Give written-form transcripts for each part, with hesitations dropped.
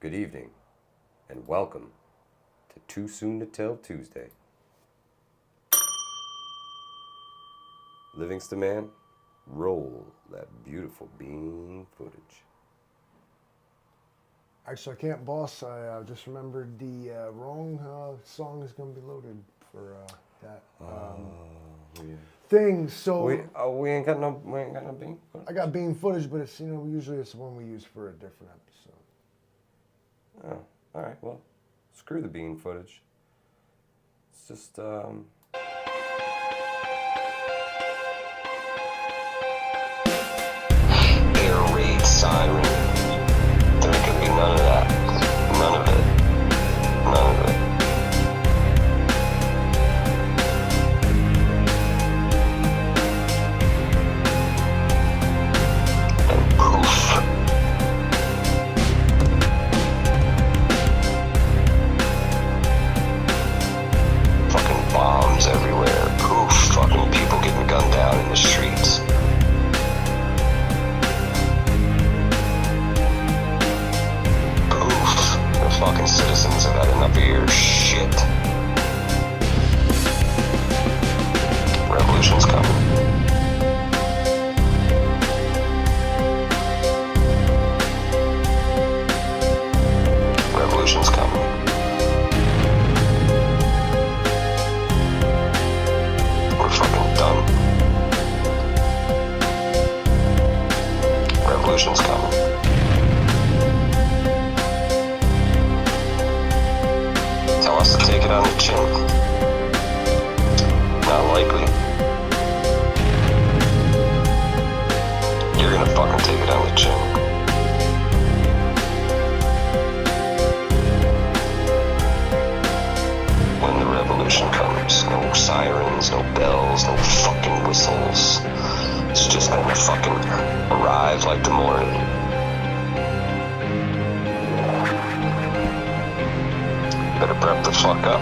good evening, and welcome to Too Soon to Tell Tuesday. Livingston man, roll that beautiful bean footage. Actually, I can't, boss. I just remembered the wrong song is going to be loaded for that thing. So we ain't got no bean footage. I got bean footage, but it's usually it's the one we use for a different episode. Oh, all right. Well, screw the bean footage. It's just air raid siren. There can be none of that. None of it. None of it. And poof. Fucking bombs everywhere. Poof. Fucking people getting gunned down in the streets. Fucking citizens have had enough of your shit. Revolution's coming. Revolution's coming. We're fucking done. Revolution's coming. Tell us to take it on the chin. Not likely. You're gonna fucking take it on the chin. When the revolution comes, no sirens, no bells, no fucking whistles. It's just gonna fucking arrive like the morning. Better prep the fuck up.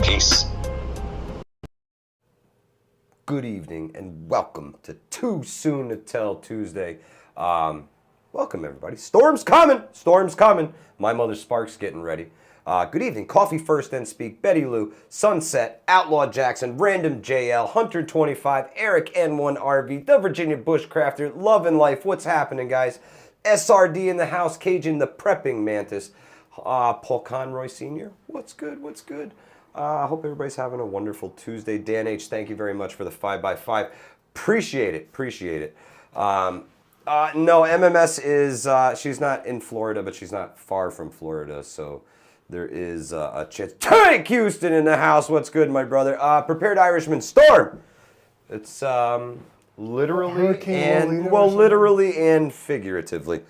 Peace. good evening, and welcome to Too Soon to Tell Tuesday. Welcome, everybody. Storm's coming. Storm's coming. My mother Spark's getting ready. Good evening. Coffee First and Speak, Betty Lou, Sunset, Outlaw Jackson, Random JL, Hunter 25, Eric N1 RV, the Virginia Bushcrafter, Love and Life. What's happening, guys? SRD in the house, Cajun the Prepping Mantis, Paul Conroy Sr. What's good? What's good? I hope everybody's having a wonderful Tuesday. Dan H., thank you very much for the 5x5. Appreciate it. Appreciate it. No, MMS is, she's not in Florida, but she's not far from Florida, so there is a chance. Tank Houston in the house. What's good, my brother? Prepared Irishman Storm. It's literally and, well, literally and figuratively.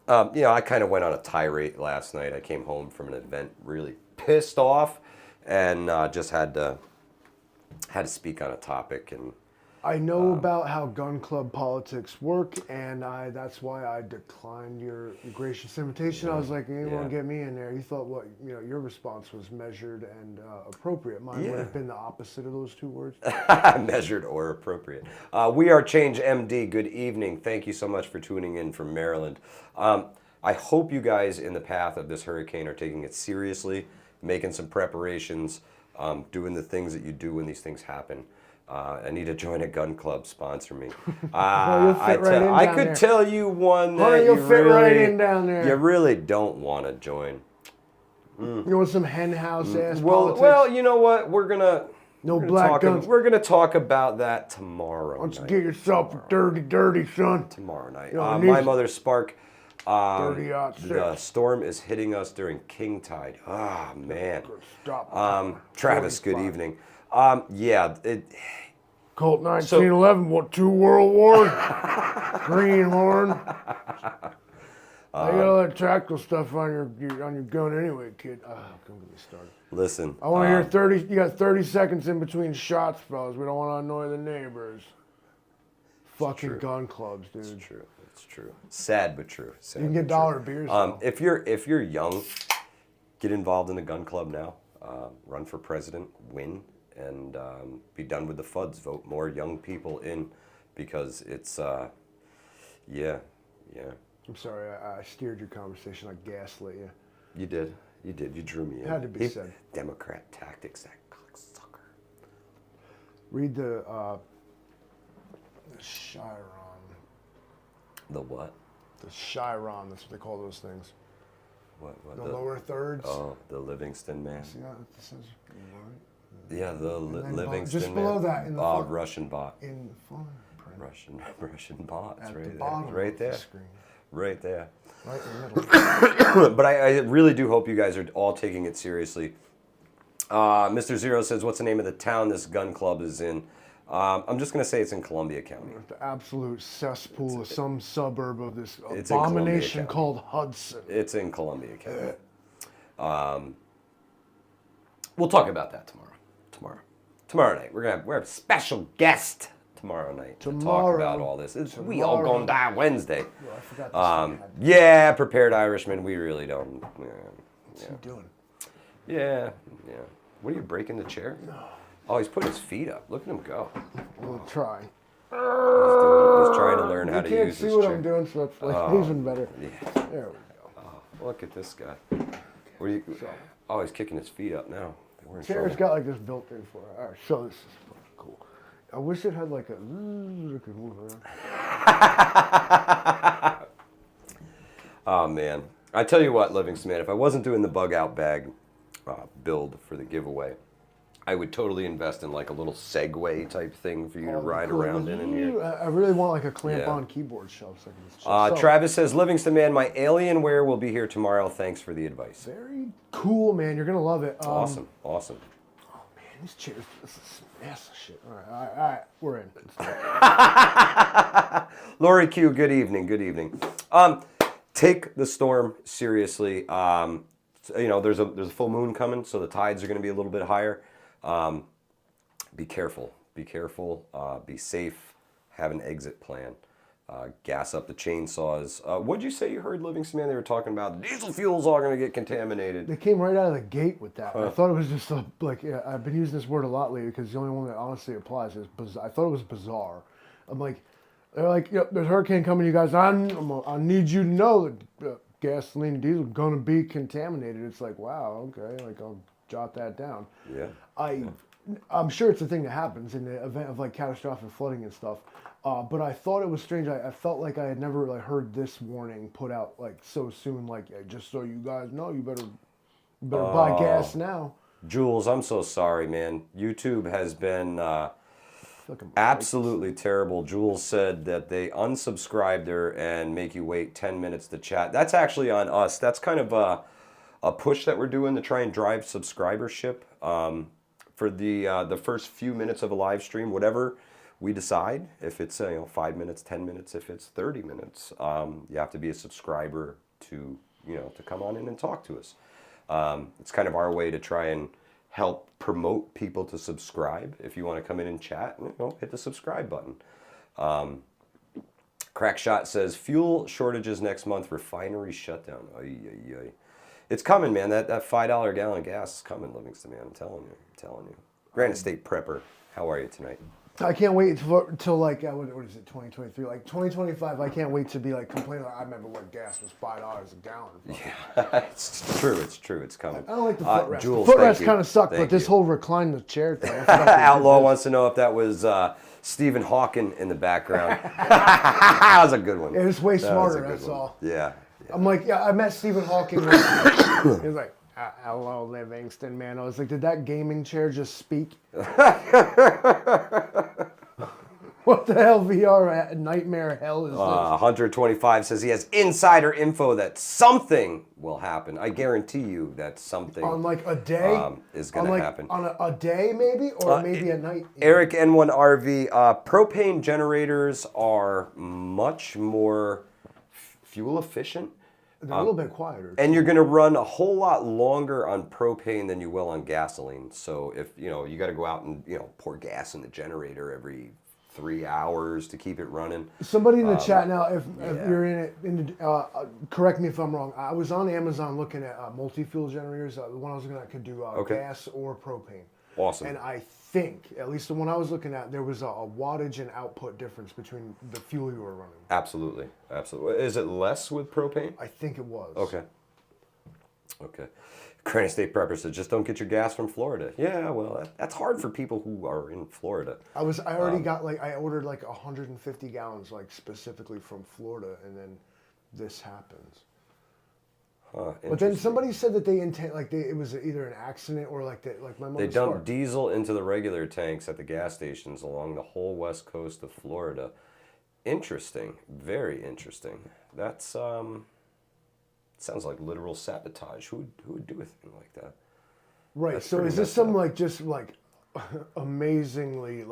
You know, I kind of went on a tirade last night. I came home from an event really pissed off and just had to speak on a topic. And I know about how gun club politics work, and that's why I declined your gracious invitation. I was like, you won't get me in there. You thought what, your response was measured and appropriate. Mine would have been the opposite of those two words. Measured or appropriate. We are Change MD. Good evening. Thank you so much for tuning in from Maryland. I hope you guys in the path of this hurricane are taking it seriously, making some preparations, doing the things that you do when these things happen. I need to join a gun club. Sponsor me. I could tell you one that you'll fit right in down there. You really don't want to join. You want some hen house ass politics? Well, you know what? We're gonna guns. We're gonna talk about that tomorrow. Why don't you get yourself a dirty, son? Tomorrow night. My mother Spark. 30-06. The storm is hitting us during King Tide. Ah, man. Stop. Travis, good evening. Colt 1911, what, 2 world wars? Greenhorn. I got all that tactical stuff on your gun anyway, kid. Don't get me started. Listen. I want to hear 30. You got 30 seconds in between shots, fellas. We don't want to annoy the neighbors. Fucking gun clubs, dude. It's true. It's true. Sad but true. Sad you can get dollar beers. If you're young, get involved in a gun club now. Run for president. Win. and be done with the FUDs. Vote more young people in, because it's, yeah. I'm sorry, I steered your conversation. I gaslit you. You did. You drew me in. It had to be said. Democrat tactics, that cocksucker. Read the Chiron. The what? The Chiron, that's what they call those things. What The lower thirds. Oh, the Livingston man. See how it says? Yeah, the Livingston just below man. that in the Russian bot. in the fine print. Russian bots At right the there. bottom Right of there. the screen. Right there. Right in the middle. But I really do hope you guys are all taking it seriously. Mr. Zero says, what's the name of the town this gun club is in? I'm just going to say it's in Columbia County. The absolute cesspool of some suburb of this It's in Columbia abomination County. called Hudson. It's in Columbia County. We'll talk about that tomorrow night. We're gonna have a special guest tomorrow night to talk about all this. We all gonna die Wednesday. Well, I forgot this Yeah, prepared Irishman. We really don't. What's he doing? Yeah. What are you breaking the chair? No. Oh, he's putting his feet up. Look at him go. We'll try. He's trying to learn how to You can't use see this what chair. I'm doing, so it's like even better. Yeah. There we go. Oh, look at this guy. What are you? Oh, he's kicking his feet up now. We're in Chair's trouble. got like this built in for it. All right, so this is cool. I wish it had like a it could move around. Oh man, I tell you what, Livingston man, if I wasn't doing the bug out bag build for the giveaway, I would totally invest in like a little Segway type thing for you to ride Cool. around in here. I really want like a clamp-on keyboard shelf so I can just chill. So, Travis says, Livingston man, my Alienware will be here tomorrow. Thanks for the advice. very cool, man. You're gonna love it. Awesome. Oh man, these chairs, this is massive shit. All right, we're in. Lori Q, good evening. Take the storm seriously. There's a full moon coming, so the tides are going to be a little bit higher. Be careful. Be safe. Have an exit plan. Gas up the chainsaws. What'd you say you heard, Livingston man? They were talking about the diesel fuel's all going to get contaminated. They came right out of the gate with that. I thought it was just I've been using this word a lot lately because the only one that honestly applies is bizarre. I thought it was bizarre. I'm like, they're like, yep, there's a hurricane coming, you guys. I need you to know that gasoline and diesel are going to be contaminated. It's like, wow, okay, like I'll jot that down. Yeah. I'm sure it's a thing that happens in the event of like catastrophic flooding and stuff. But I thought it was strange. I felt like I had never really heard this warning put out like so soon. Like, just so you guys know, you better buy gas now. Jules, I'm so sorry, man. YouTube has been absolutely terrible. Jules said that they unsubscribed her and make you wait 10 minutes to chat. That's actually on us. That's kind of a push that we're doing to try and drive subscribership for the first few minutes of a live stream, whatever we decide. If it's 5 minutes, 10 minutes, if it's 30 minutes, you have to be a subscriber to come on in and talk to us. It's kind of our way to try and help promote people to subscribe. If you want to come in and chat, hit the subscribe button. Crackshot says, fuel shortages next month, refinery shutdown. It's coming, man. That $5 a gallon of gas is coming, Livingston, man. I'm telling you. Granite State Prepper, how are you tonight? I can't wait till like, what is it, 2023? Like 2025, I can't wait to be like complaining. Like, I remember when gas was $5 a gallon. Yeah, it's true. It's coming. I don't like the footrest. Jules, The footrest kind of sucked, but this whole recline the chair thing. Outlaw wants to know if that was Stephen Hawking in the background. That was a good one. It was way smarter, that's all. Yeah. I'm like, I met Stephen Hawking once. He was like, hello, Livingston, man. I was like, did that gaming chair just speak? What the hell VR nightmare hell is this? 125 says he has insider info that something will happen. I guarantee you that something on like a day is going to happen. On a day maybe, or maybe a night. Eric N1RV, propane generators are much more fuel efficient. They're a little bit quieter. And you're going to run a whole lot longer on propane than you will on gasoline. So if, you got to go out and, pour gas in the generator every 3 hours to keep it running. Somebody in the chat now, if you're in it, correct me if I'm wrong. I was on Amazon looking at multi-fuel generators. The one I was looking at could do gas or propane. Awesome. And I think, at least the one I was looking at, there was a wattage and output difference between the fuel you were running. Absolutely. Is it less with propane? I think it was. Okay. Granite State Prepper said, just don't get your gas from Florida. Yeah, well, that's hard for people who are in Florida. I already got I ordered 150 gallons specifically from Florida, and then this happens. But then somebody said that it was either an accident or my mother. They dump diesel into the regular tanks at the gas stations along the whole west coast of Florida. Interesting, very interesting. That's sounds like literal sabotage. Who would do a thing like that? Right. That's so pretty is this messed some up. amazingly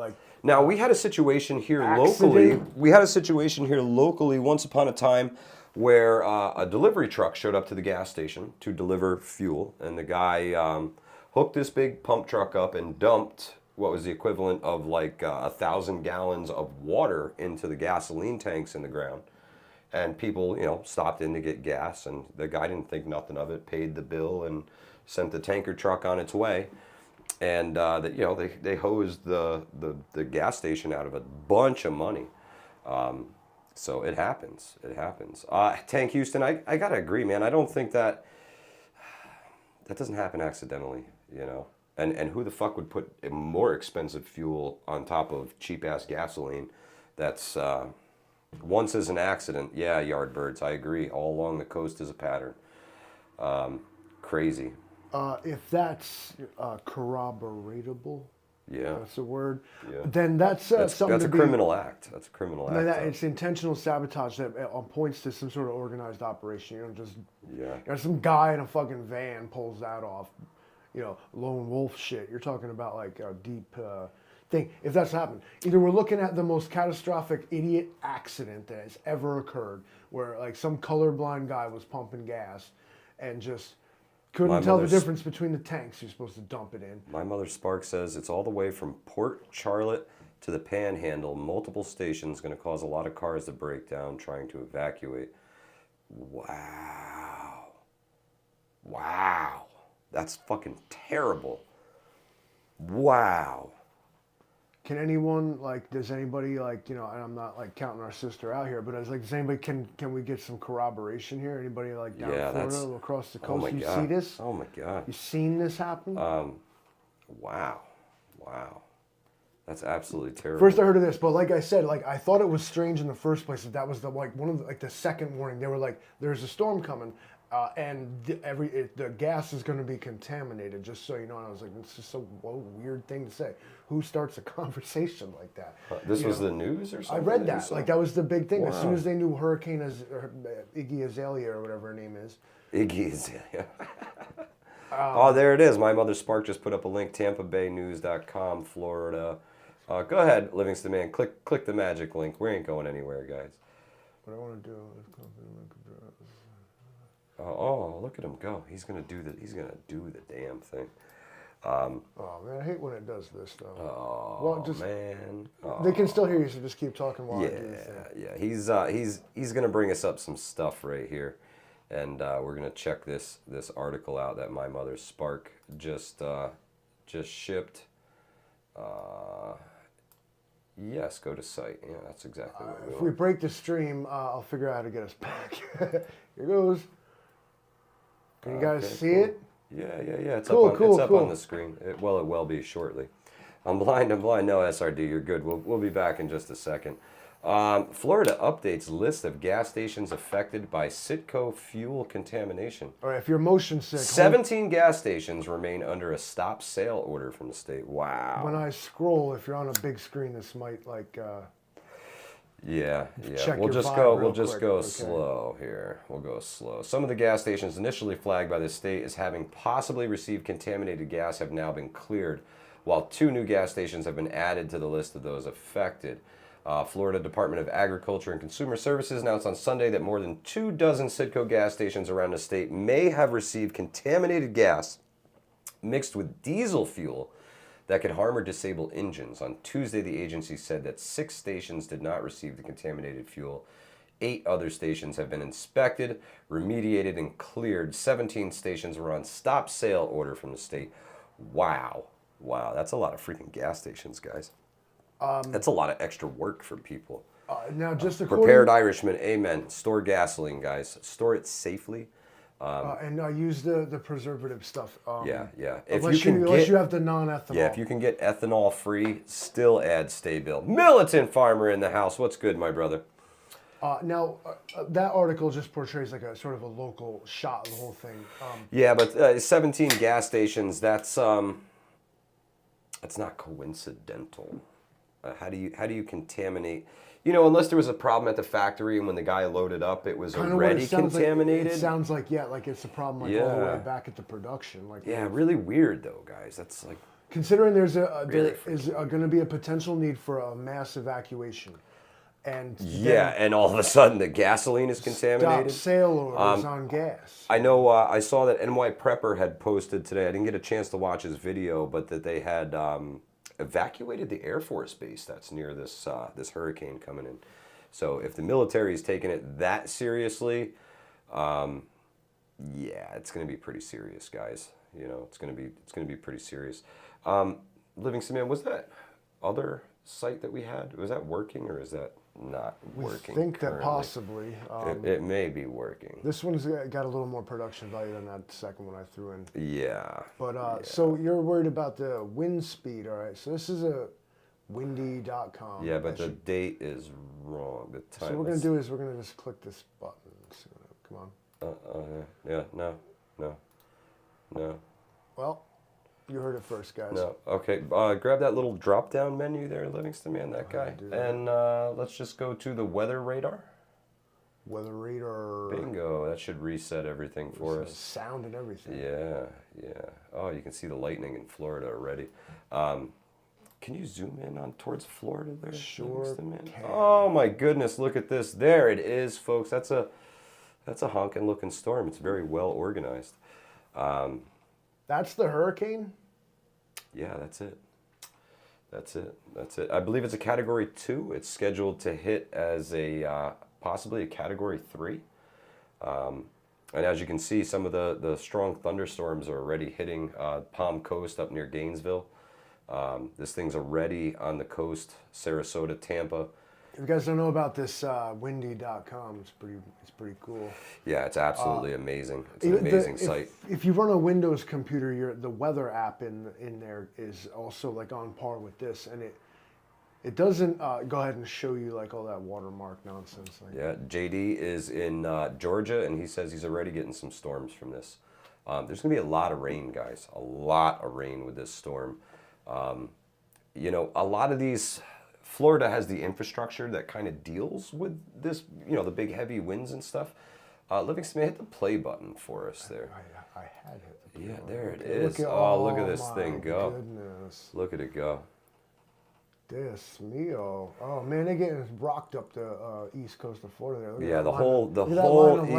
Now we had a situation here accident? locally. We had a situation here locally once upon a time where a delivery truck showed up to the gas station to deliver fuel, and the guy hooked this big pump truck up and dumped what was the equivalent of 1,000 gallons of water into the gasoline tanks in the ground. And people, stopped in to get gas, and the guy didn't think nothing of it, paid the bill, and sent the tanker truck on its way. And they hosed the gas station out of a bunch of money. So it happens. Tank Houston, I gotta agree, man. I don't think that doesn't happen accidentally, And who the fuck would put a more expensive fuel on top of cheap ass gasoline? That's once is an accident. Yeah, Yardbirds, I agree. All along the coast is a pattern. Crazy. If that's corroboratable, yeah, that's a word. Yeah. Then that's something. That's a criminal act. That's a criminal act. It's intentional sabotage that points to some sort of organized operation. Some guy in a fucking van pulls that off. Lone wolf shit. You're talking about a deep thing. If that's happened, either we're looking at the most catastrophic idiot accident that has ever occurred, where some colorblind guy was pumping gas and just couldn't tell the difference between the tanks you're supposed to dump it in. My mother Spark says it's all the way from Port Charlotte to the Panhandle. Multiple stations, going to cause a lot of cars to break down trying to evacuate. Wow. That's fucking terrible. Wow. Can anyone does anybody and I'm not counting our sister out here, but does anybody can we get some corroboration here? Anybody down in Florida, across the coast, you see this? Oh my God. You seen this happen? Wow. That's absolutely terrible. First I heard of this, but like I said, I thought it was strange in the first place that was the one of the second warning. They were there's a storm coming. And the gas is going to be contaminated, just so you know. And I was this is a weird thing to say. Who starts a conversation like that? This was the news or something? I read that. That was the big thing. Wow. As soon as they knew Hurricane Iggy Azalea or whatever her name is. Iggy Azalea. Oh, there it is. My mother Spark just put up a link. TampaBayNews.com, Florida. Go ahead, Livingston Man. Click the magic link. We ain't going anywhere, guys. What I want to do is Oh, look at him go! He's gonna do the damn thing. Oh man, I hate when it does this though. Oh man, they can still hear you, so just keep talking while I do the thing. He's gonna bring us up some stuff right here, and we're gonna check this article out that my mother Spark just shipped. Yes, go to site. Yeah, that's exactly what we want. If we break the stream, I'll figure out how to get us back. Here goes. Can you guys see it? Yeah. It's cool, up on the screen. It will be shortly. I'm blind. No, SRD, you're good. We'll be back in just a second. Florida updates list of gas stations affected by Citgo fuel contamination. All right, if you're motion sick. 17 gas stations remain under a stop sale order from the state. Wow. When I scroll, if you're on a big screen, this might Yeah. Check We'll your just vibe go real quick. slow here. We'll go slow. Some of the gas stations initially flagged by the state as having possibly received contaminated gas have now been cleared, while 2 new gas stations have been added to the list of those affected. Florida Department of Agriculture and Consumer Services announced on Sunday that more than 24 Citgo gas stations around the state may have received contaminated gas mixed with diesel fuel that could harm or disable engines. On Tuesday, the agency said that 6 stations did not receive the contaminated fuel. 8 other stations have been inspected, remediated, and cleared. 17 stations were on stop sale order from the state. Wow. Wow, that's a lot of freaking gas stations, guys. That's a lot of extra work for people. Now, just Prepared Irishman, amen. Store gasoline, guys. Store it safely. and use the preservative stuff. Yeah. Unless you have the non-ethanol. Yeah, if you can get ethanol free, still add stay bill. Militant farmer in the house. What's good, my brother? Now, that article just portrays like a sort of a local shot of the whole thing. Yeah, but 17 gas stations. That's not coincidental. How do you contaminate? You know, unless there was a problem at the factory and when the guy loaded up, it was already contaminated. It sounds like like it's a problem all the way back at the production. Really weird though, guys. That's like considering there is going to be a potential need for a mass evacuation, and and all of a sudden the gasoline is contaminated. Stop sale orders on gas. I know. I saw that NY Prepper had posted today. I didn't get a chance to watch his video, but that they had evacuated the Air Force base that's near this this hurricane coming in. So if the military is taking it that seriously, it's going to be pretty serious, guys. You know, it's going to be pretty serious. Livingston, man, was that other site that we had, was that working or is that not working? I think currently? that possibly. It may be working. This one's got a little more production value than that second one I threw in. Yeah. But so you're worried about the wind speed, all right? So this is a windy.com. Yeah, but the date is wrong. The time. So what we're going to do is we're going to just click this button. Come on. No. Well, you heard it first, guys. No. Okay. Grab that little drop-down menu there, Livingston, man, that guy. And let's just go to the weather radar. Weather radar. Bingo. That should reset everything for us. Sound and everything. Yeah. Oh, you can see the lightning in Florida already. Can you zoom in on towards Florida there? Sure man? can. Oh my goodness, look at this. There it is, folks. That's a honking looking storm. It's very well organized. That's the hurricane? Yeah, that's it. I believe it's a Category 2. It's scheduled to hit as a possibly a Category 3. And as you can see, some of the strong thunderstorms are already hitting Palm Coast up near Gainesville. This thing's already on the coast, Sarasota, Tampa. If you guys don't know about this windy.com, it's pretty cool. Yeah, it's absolutely amazing. It's an amazing site. If you run a Windows computer, the weather app in there is also like on par with this, and it doesn't go ahead and show you like all that watermark nonsense. Yeah, JD is in Georgia, and he says he's already getting some storms from this. There's going to be a lot of rain, guys. A lot of rain with this storm. You know, a lot of these... Florida has the infrastructure that kind of deals with this, you know, the big heavy winds and stuff. Livingston, hit the play button for us there. I had hit the play button. There it is. Look at this thing go. Goodness. Look at it go. This mio. Oh man, they're getting rocked up the east coast of Florida there. Yeah, the whole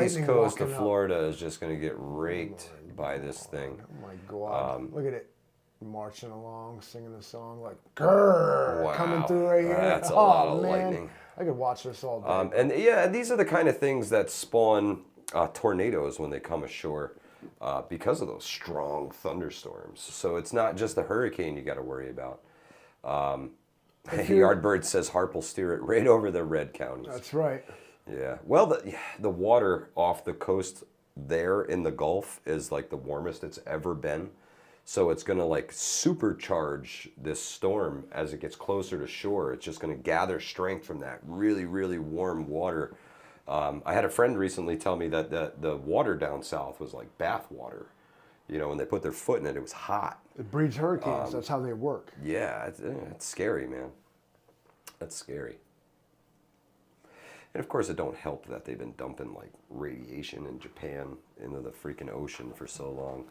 east coast of Florida is just going to get raked by this thing. Oh my God! Look at it. Marching along, singing a song like "Grrr," wow. Coming through right here. That's a lot of lightning. I could watch this all day. And yeah, these are the kind of things that spawn tornadoes when they come ashore because of those strong thunderstorms. So it's not just the hurricane you got to worry about. Yardbird says Harp will steer it right over the red counties. That's right. Yeah. Well, the water off the coast there in the Gulf is like the warmest it's ever been. So it's going to like supercharge this storm as it gets closer to shore. It's just going to gather strength from that really, really warm water. I had a friend recently tell me that the water down south was like bath water. You know, when they put their foot in it, it was hot. It breeds hurricanes. That's how they work. Yeah, it's scary, man. That's scary. And of course, it don't help that they've been dumping like radiation in Japan into the freaking ocean for so long.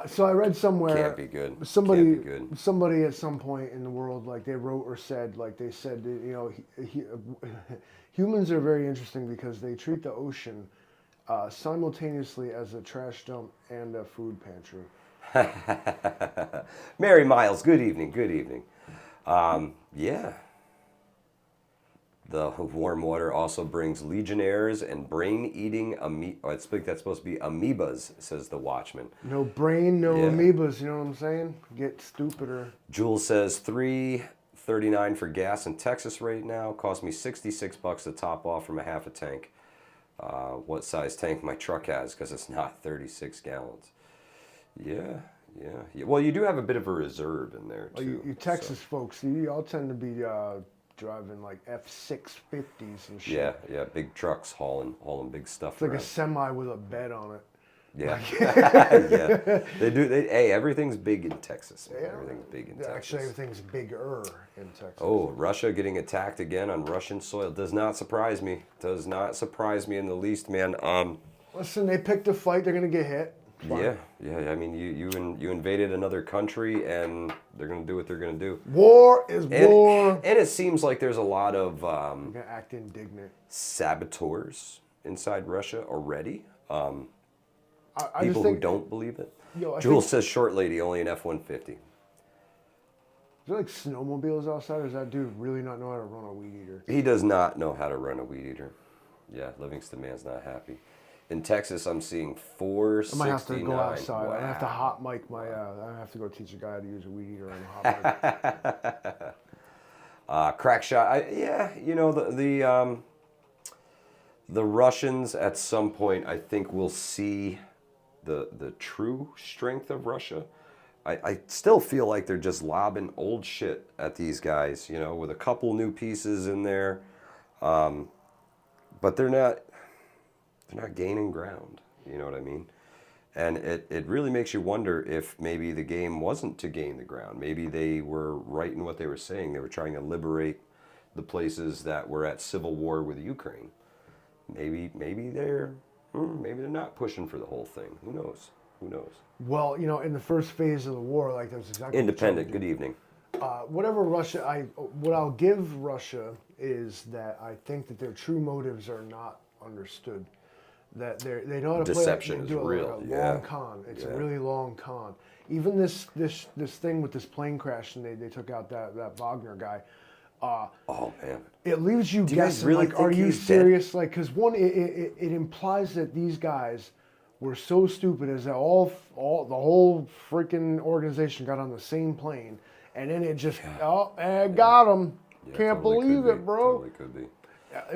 So I read somewhere. Can't be good. Somebody at some point in the world, like they wrote or said, like they said, that, you know, humans are very interesting because they treat the ocean simultaneously as a trash dump and a food pantry. Mary Miles, good evening. Yeah. The warm water also brings legionnaires and brain-eating that's supposed to be amoebas, says the Watchman. No brain, no amoebas. You know what I'm saying? Get stupider. Jules says $3.39 for gas in Texas right now. Cost me $66 to top off from a half a tank. What size tank my truck has, because it's not 36 gallons. Yeah. Well, you do have a bit of a reserve in there too. You Texas folks, y'all tend to be driving like F650s and shit. Yeah, big trucks hauling big stuff. It's like a semi with a bed on it. Yeah, yeah. They do. Hey, everything's big in Texas. Man. Yeah. Everything's big in Texas. Actually, everything's bigger in Texas. Oh, Russia getting attacked again on Russian soil does not surprise me. Does not surprise me in the least, man. Listen, they picked a fight. They're gonna get hit. Fine. Yeah. I mean, you invaded another country, and they're gonna do what they're gonna do. War is war. And it seems like there's a lot of I'm gonna act indignant. saboteurs inside Russia already. I People just think, who don't believe it. I Jules think, says short lady, only an F-150. is there like snowmobiles outside, or does that dude really not know how to run a weed eater? He does not know how to run a weed eater. Yeah, Livingston man's not happy. In Texas, I'm seeing 469. I might have to go outside. Wow. I have to hot mic my. I have to go teach a guy how to use a weed eater on a hot mic. Crack shot. The Russians at some point, I think, will see the true strength of Russia. I still feel like they're just lobbing old shit at these guys, with a couple new pieces in there, but they're not gaining ground. You know what I mean? And it really makes you wonder if maybe the game wasn't to gain the ground. Maybe they were right in what they were saying. They were trying to liberate the places that were at civil war with Ukraine. Maybe they're not pushing for the whole thing. Who knows? Well, in the first phase of the war, like that was exactly Independent. Good evening. Whatever what I'll give Russia is that I think that their true motives are not understood. That they know how to Deception play. is do real. Like a long con. It's a really long con. Even this thing with this plane crash, and they took out that Wagner guy. Oh man! It leaves you Do you guys guessing. really Like, are think you he's serious? Like, because one, it implies that these guys were so stupid as that the whole freaking organization got on the same plane, and then it just I got them. Yeah, Can't totally believe could it, be. bro. Totally could be.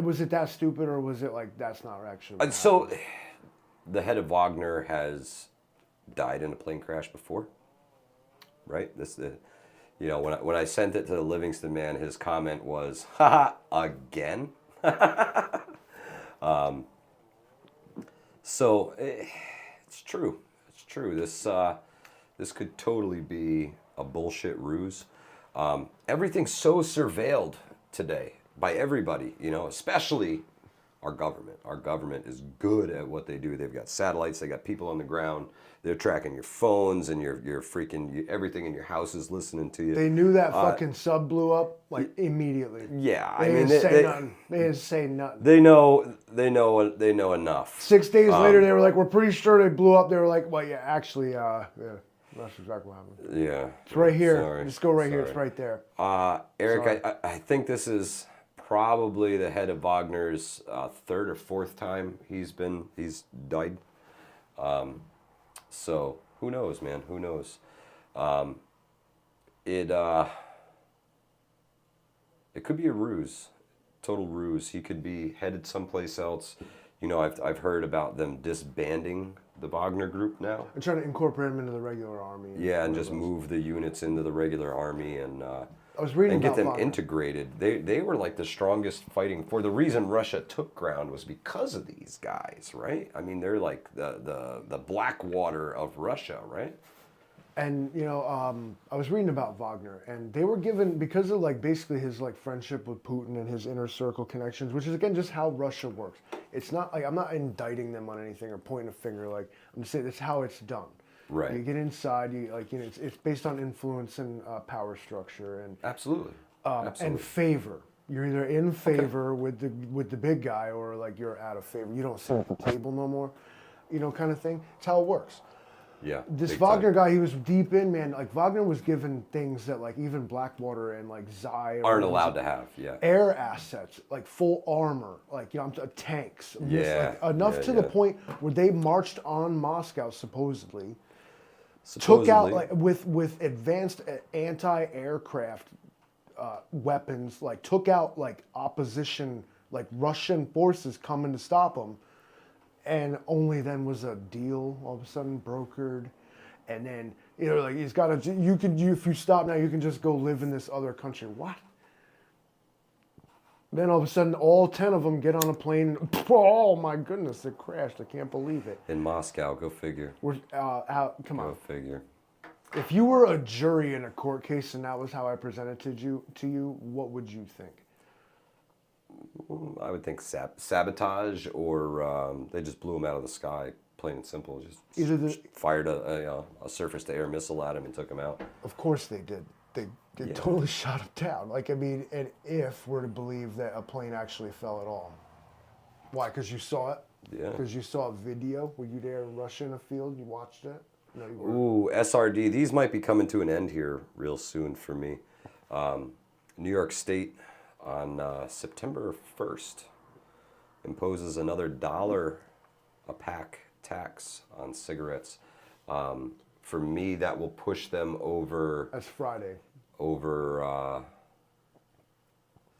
Was it that stupid, or was it like that's not actually? So, the head of Wagner has died in a plane crash before, right? When I sent it to the Livingston man, his comment was, "Haha, again." So it's true. It's true. This could totally be a bullshit ruse. Everything's so surveilled today by everybody, especially our government. Our government is good at what they do. They've got satellites. They got people on the ground. They're tracking your phones and your freaking everything in your house is listening to you. They knew that fucking sub blew up like immediately. Yeah, They didn't say nothing. They didn't say nothing. They know enough. 6 days later, they were like, "We're pretty sure they blew up." They were like, "Well, yeah, actually, that's exactly what happened." Yeah, It's right here. Sorry. Just go right here. It's right there. Eric, I think this is probably the head of Wagner's third or fourth time he's died. So who knows, man? Who knows? It could be a ruse, total ruse. He could be headed someplace else. I've heard about them disbanding the Wagner group now. I'm trying to incorporate them into the regular army. Yeah, and just move the units into the regular army and I was reading and get about them Wagner. integrated. They were like the strongest fighting for. The reason Russia took ground was because of these guys, right? I mean, they're like the Blackwater of Russia, right? And I was reading about Wagner, and they were given, because of like basically his like friendship with Putin and his inner circle connections, which is again just how Russia works. It's not like I'm not indicting them on anything or pointing a finger. Like I'm just saying that's how it's done. Right. You get inside. It's based on influence and power structure and Absolutely. and favor. You're either in favor with the big guy or like you're out of favor. You don't sit at the table no more, kind of thing. It's how it works. Yeah. This big Wagner time. guy, he was deep in, man. Like Wagner was given things that like even Blackwater and like Zai Aren't allowed to have. Yeah. air assets, like full armor, like tanks. Yeah, Like, enough yeah, to the yeah. point where they marched on Moscow supposedly. Supposedly. Took out like with advanced anti-aircraft weapons, like took out like opposition, like Russian forces coming to stop them, and only then was a deal all of a sudden brokered, and then like he's got to if you stop now you can just go live in this other country. What? Then all of a sudden all 10 of them get on a plane. Oh my goodness, it crashed. I can't believe it. In Moscow, go figure. We're out. Come Go on. figure. If you were a jury in a court case and that was how I presented to you, what would you think? I would think sabotage, or they just blew him out of the sky, plain and simple. Just fired a surface-to-air missile at him and took him out. Of course they did. They totally shot him down. Like, I mean, and if we're to believe that a plane actually fell at all. Why? Because you saw it? Yeah. Because you saw a video? Were you there in Russia in a field? You watched it? No, you weren't. Ooh, SRD. These might be coming to an end here real soon for me. New York State on September 1st imposes another $1 a pack tax on cigarettes. For me, that will push them over. That's Friday. Over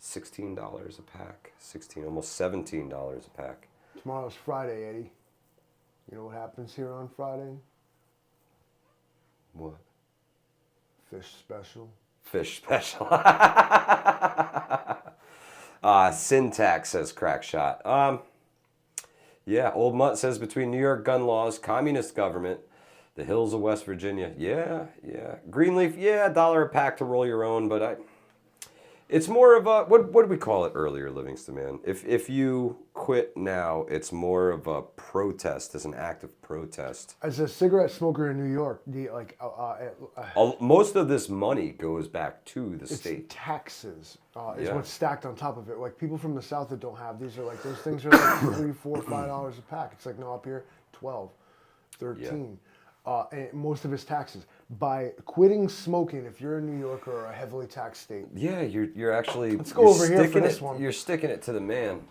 $16 a pack. Almost $17 a pack. Tomorrow's Friday, Eddie. You know what happens here on Friday? What? Fish special. Fish special. Syntax says crack shot. Yeah, Old Mutt says between New York gun laws, communist government, the hills of West Virginia. Yeah. Greenleaf, yeah, $1 a pack to roll your own, but it's more of a, what did we call it earlier, Livingston, man? If you quit now, it's more of a protest, as an act of protest. As a cigarette smoker in New York, Most of this money goes back to the state. Taxes is Yeah. what's stacked on top of it. Like people from the South that don't have these are like, those things are like $3, $4, $5 a pack. It's like, no, up here, 12, 13. And most of it's taxes. By quitting smoking, if you're in New York or a heavily taxed state. Yeah, you're actually. Let's go over here for this one. You're sticking it to the man.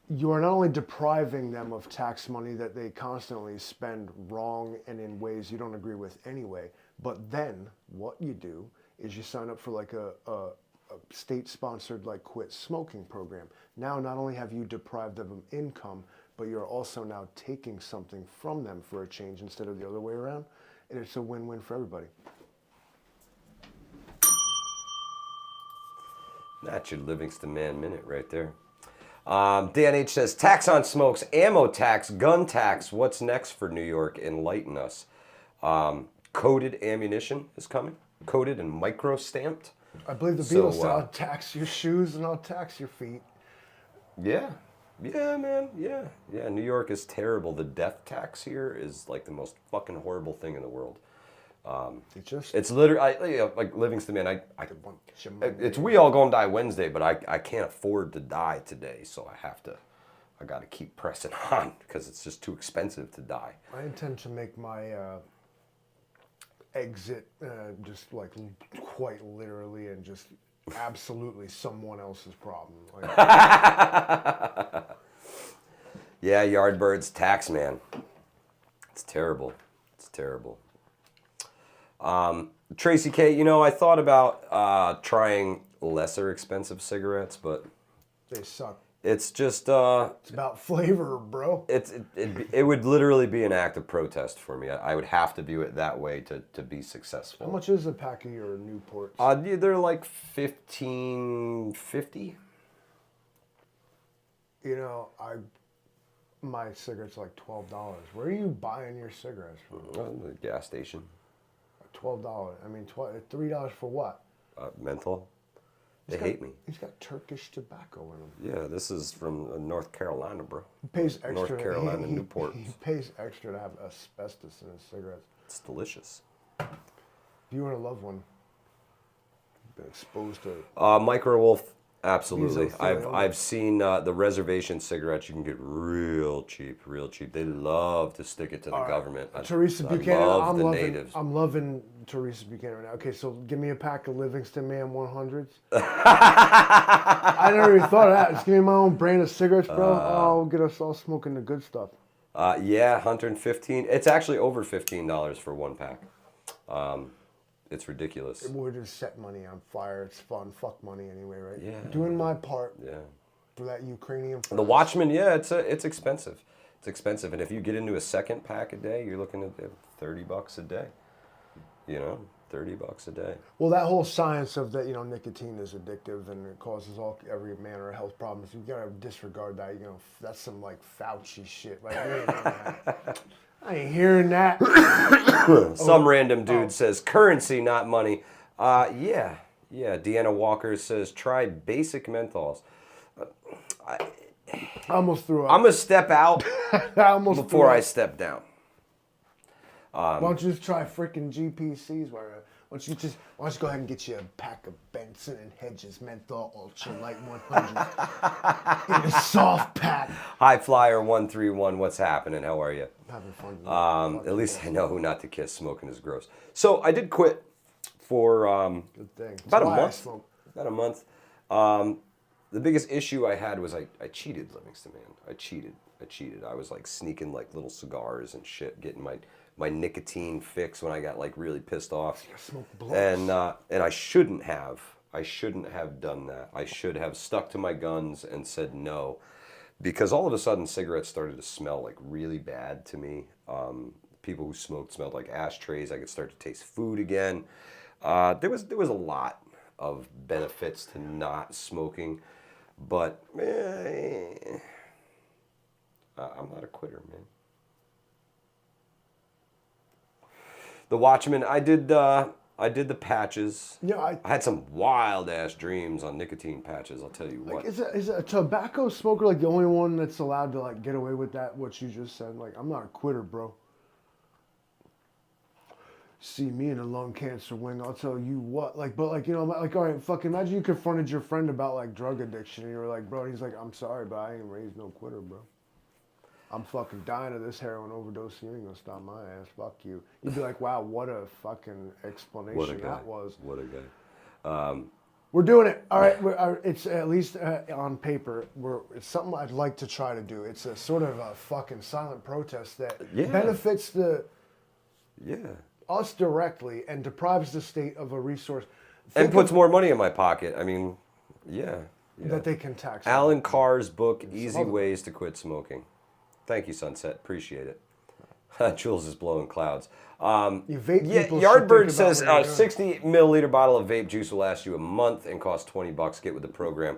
You are not only depriving them of tax money that they constantly spend wrong and in ways you don't agree with anyway, but then what you do is you sign up for like a state-sponsored like quit smoking program. Now not only have you deprived them of income, but you're also now taking something from them for a change instead of the other way around, and it's a win-win for everybody. That's your Livingston Man Minute right there. Dan H says, tax on smokes, ammo tax, gun tax. What's next for New York? Enlighten us. Coded ammunition is coming. Coded and micro-stamped. I believe the Beatles said, I'll tax your shoes and I'll tax your feet. Yeah. Yeah, man. Yeah. New York is terrible. The death tax here is like the most fucking horrible thing in the world. It's literally like Livingston, man. It's we all gonna die Wednesday, but I can't afford to die today, so I got to keep pressing on because it's just too expensive to die. I intend to make my exit just like quite literally and just absolutely someone else's problem. Like, yeah, Yardbirds tax, man. It's terrible. Tracy K, I thought about trying lesser expensive cigarettes, but they suck. It's just it's about flavor, bro. It would literally be an act of protest for me. I would have to view it that way to be successful. How much is a pack of your Newports? They're like $15.50. My cigarettes are like $12. Where are you buying your cigarettes from? The gas station. $12. I mean, $3 for what? Menthol. They hate me. He's got Turkish tobacco in him. Yeah, this is from North Carolina, bro. He pays extra. North Carolina, Newport. He pays extra to have asbestos in his cigarettes. It's delicious. If you were to love one, you've been exposed to it. Micro Wolf Absolutely. These are I've seen the reservation cigarettes you can get real cheap, real cheap. They love to stick it to the government. Teresa I Buchanan, love the natives. I'm loving Teresa Buchanan right now. Okay, so give me a pack of Livingston Man 100s. I never even thought of that. Just give me my own brand of cigarettes, bro. I'll get us all smoking the good stuff. Yeah, 115. It's actually over $15 for one pack. It's ridiculous. We're just setting money on fire. It's fun. Fuck money anyway, right? Yeah. Doing my part. Yeah. For that Ukrainian. The Watchman, yeah, it's expensive. It's expensive, and if you get into a second pack a day, you're looking at $30 a day. You know, $30 a day. Well, that whole science of that, nicotine is addictive and it causes every manner of health problems. You gotta disregard that. That's some like Fauci shit. Like, I ain't hearing that. Some random dude says currency, not money. Yeah. Deanna Walker says try basic menthols. I almost threw up. I'm gonna step out before I step down. Why don't you just try freaking GPCs? Why don't you go ahead and get you a pack of Benson and Hedges Menthol Ultra Light 100 in a soft pack. High Flyer 131, what's happening? How are you? Having fun. At least I know who not to kiss. Smoking is gross. So I did quit for Good thing. about a month. About a month. The biggest issue I had was I cheated, Livingston Man. I cheated. I was like sneaking like little cigars and shit, getting my nicotine fix when I got like really pissed off. And I shouldn't have. I shouldn't have done that. I should have stuck to my guns and said no, because all of a sudden cigarettes started to smell like really bad to me. People who smoked smelled like ashtrays. I could start to taste food again. There was a lot of benefits to not smoking, but I'm not a quitter, man. The Watchman, I did the patches. Yeah, I had some wild ass dreams on nicotine patches. I'll tell you what. Is a tobacco smoker like the only one that's allowed to like get away with that? What you just said, like I'm not a quitter, bro. See me in a lung cancer wing, I'll tell you what. Like, but like all right, fucking imagine you confronted your friend about like drug addiction, and you were like, bro, and he's like, I'm sorry, but I ain't raised no quitter, bro. I'm fucking dying of this heroin overdose. You ain't gonna stop my ass. Fuck you. You'd be like, wow, what a fucking explanation that was. What a guy. We're doing it. All right. It's at least on paper. It's something I'd like to try to do. It's a sort of a fucking silent protest that benefits us directly and deprives the state of a resource. And puts more money in my pocket. I mean, yeah. That they can tax. Alan Carr's book, Easy Ways to Quit Smoking. Thank you, Sunset. Appreciate it. Jules is blowing clouds. Yardbird says a 60 milliliter bottle of vape juice will last you a month and cost $20. Get with the program.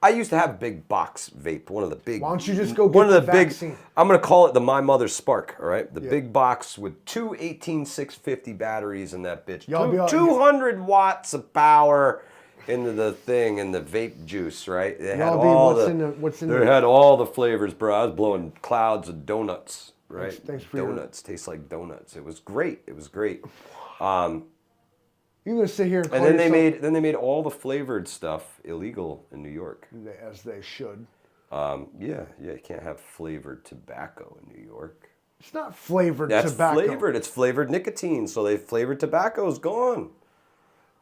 I used to have big box vape, one of the big. Why don't you just go get the vaccine? I'm going to call it the My Mother Spark, all right? The big box with two 18650 batteries in that bitch. 200 watts of power into the thing and the vape juice, right? They had all had all the flavors, bro. I was blowing clouds of donuts, right? Thanks for donuts. Taste like donuts. It was great. You're gonna sit here and then they made all the flavored stuff illegal in New York. As they should. You can't have flavored tobacco in New York. It's not flavored tobacco. Flavored. It's flavored nicotine. So flavored tobacco's gone.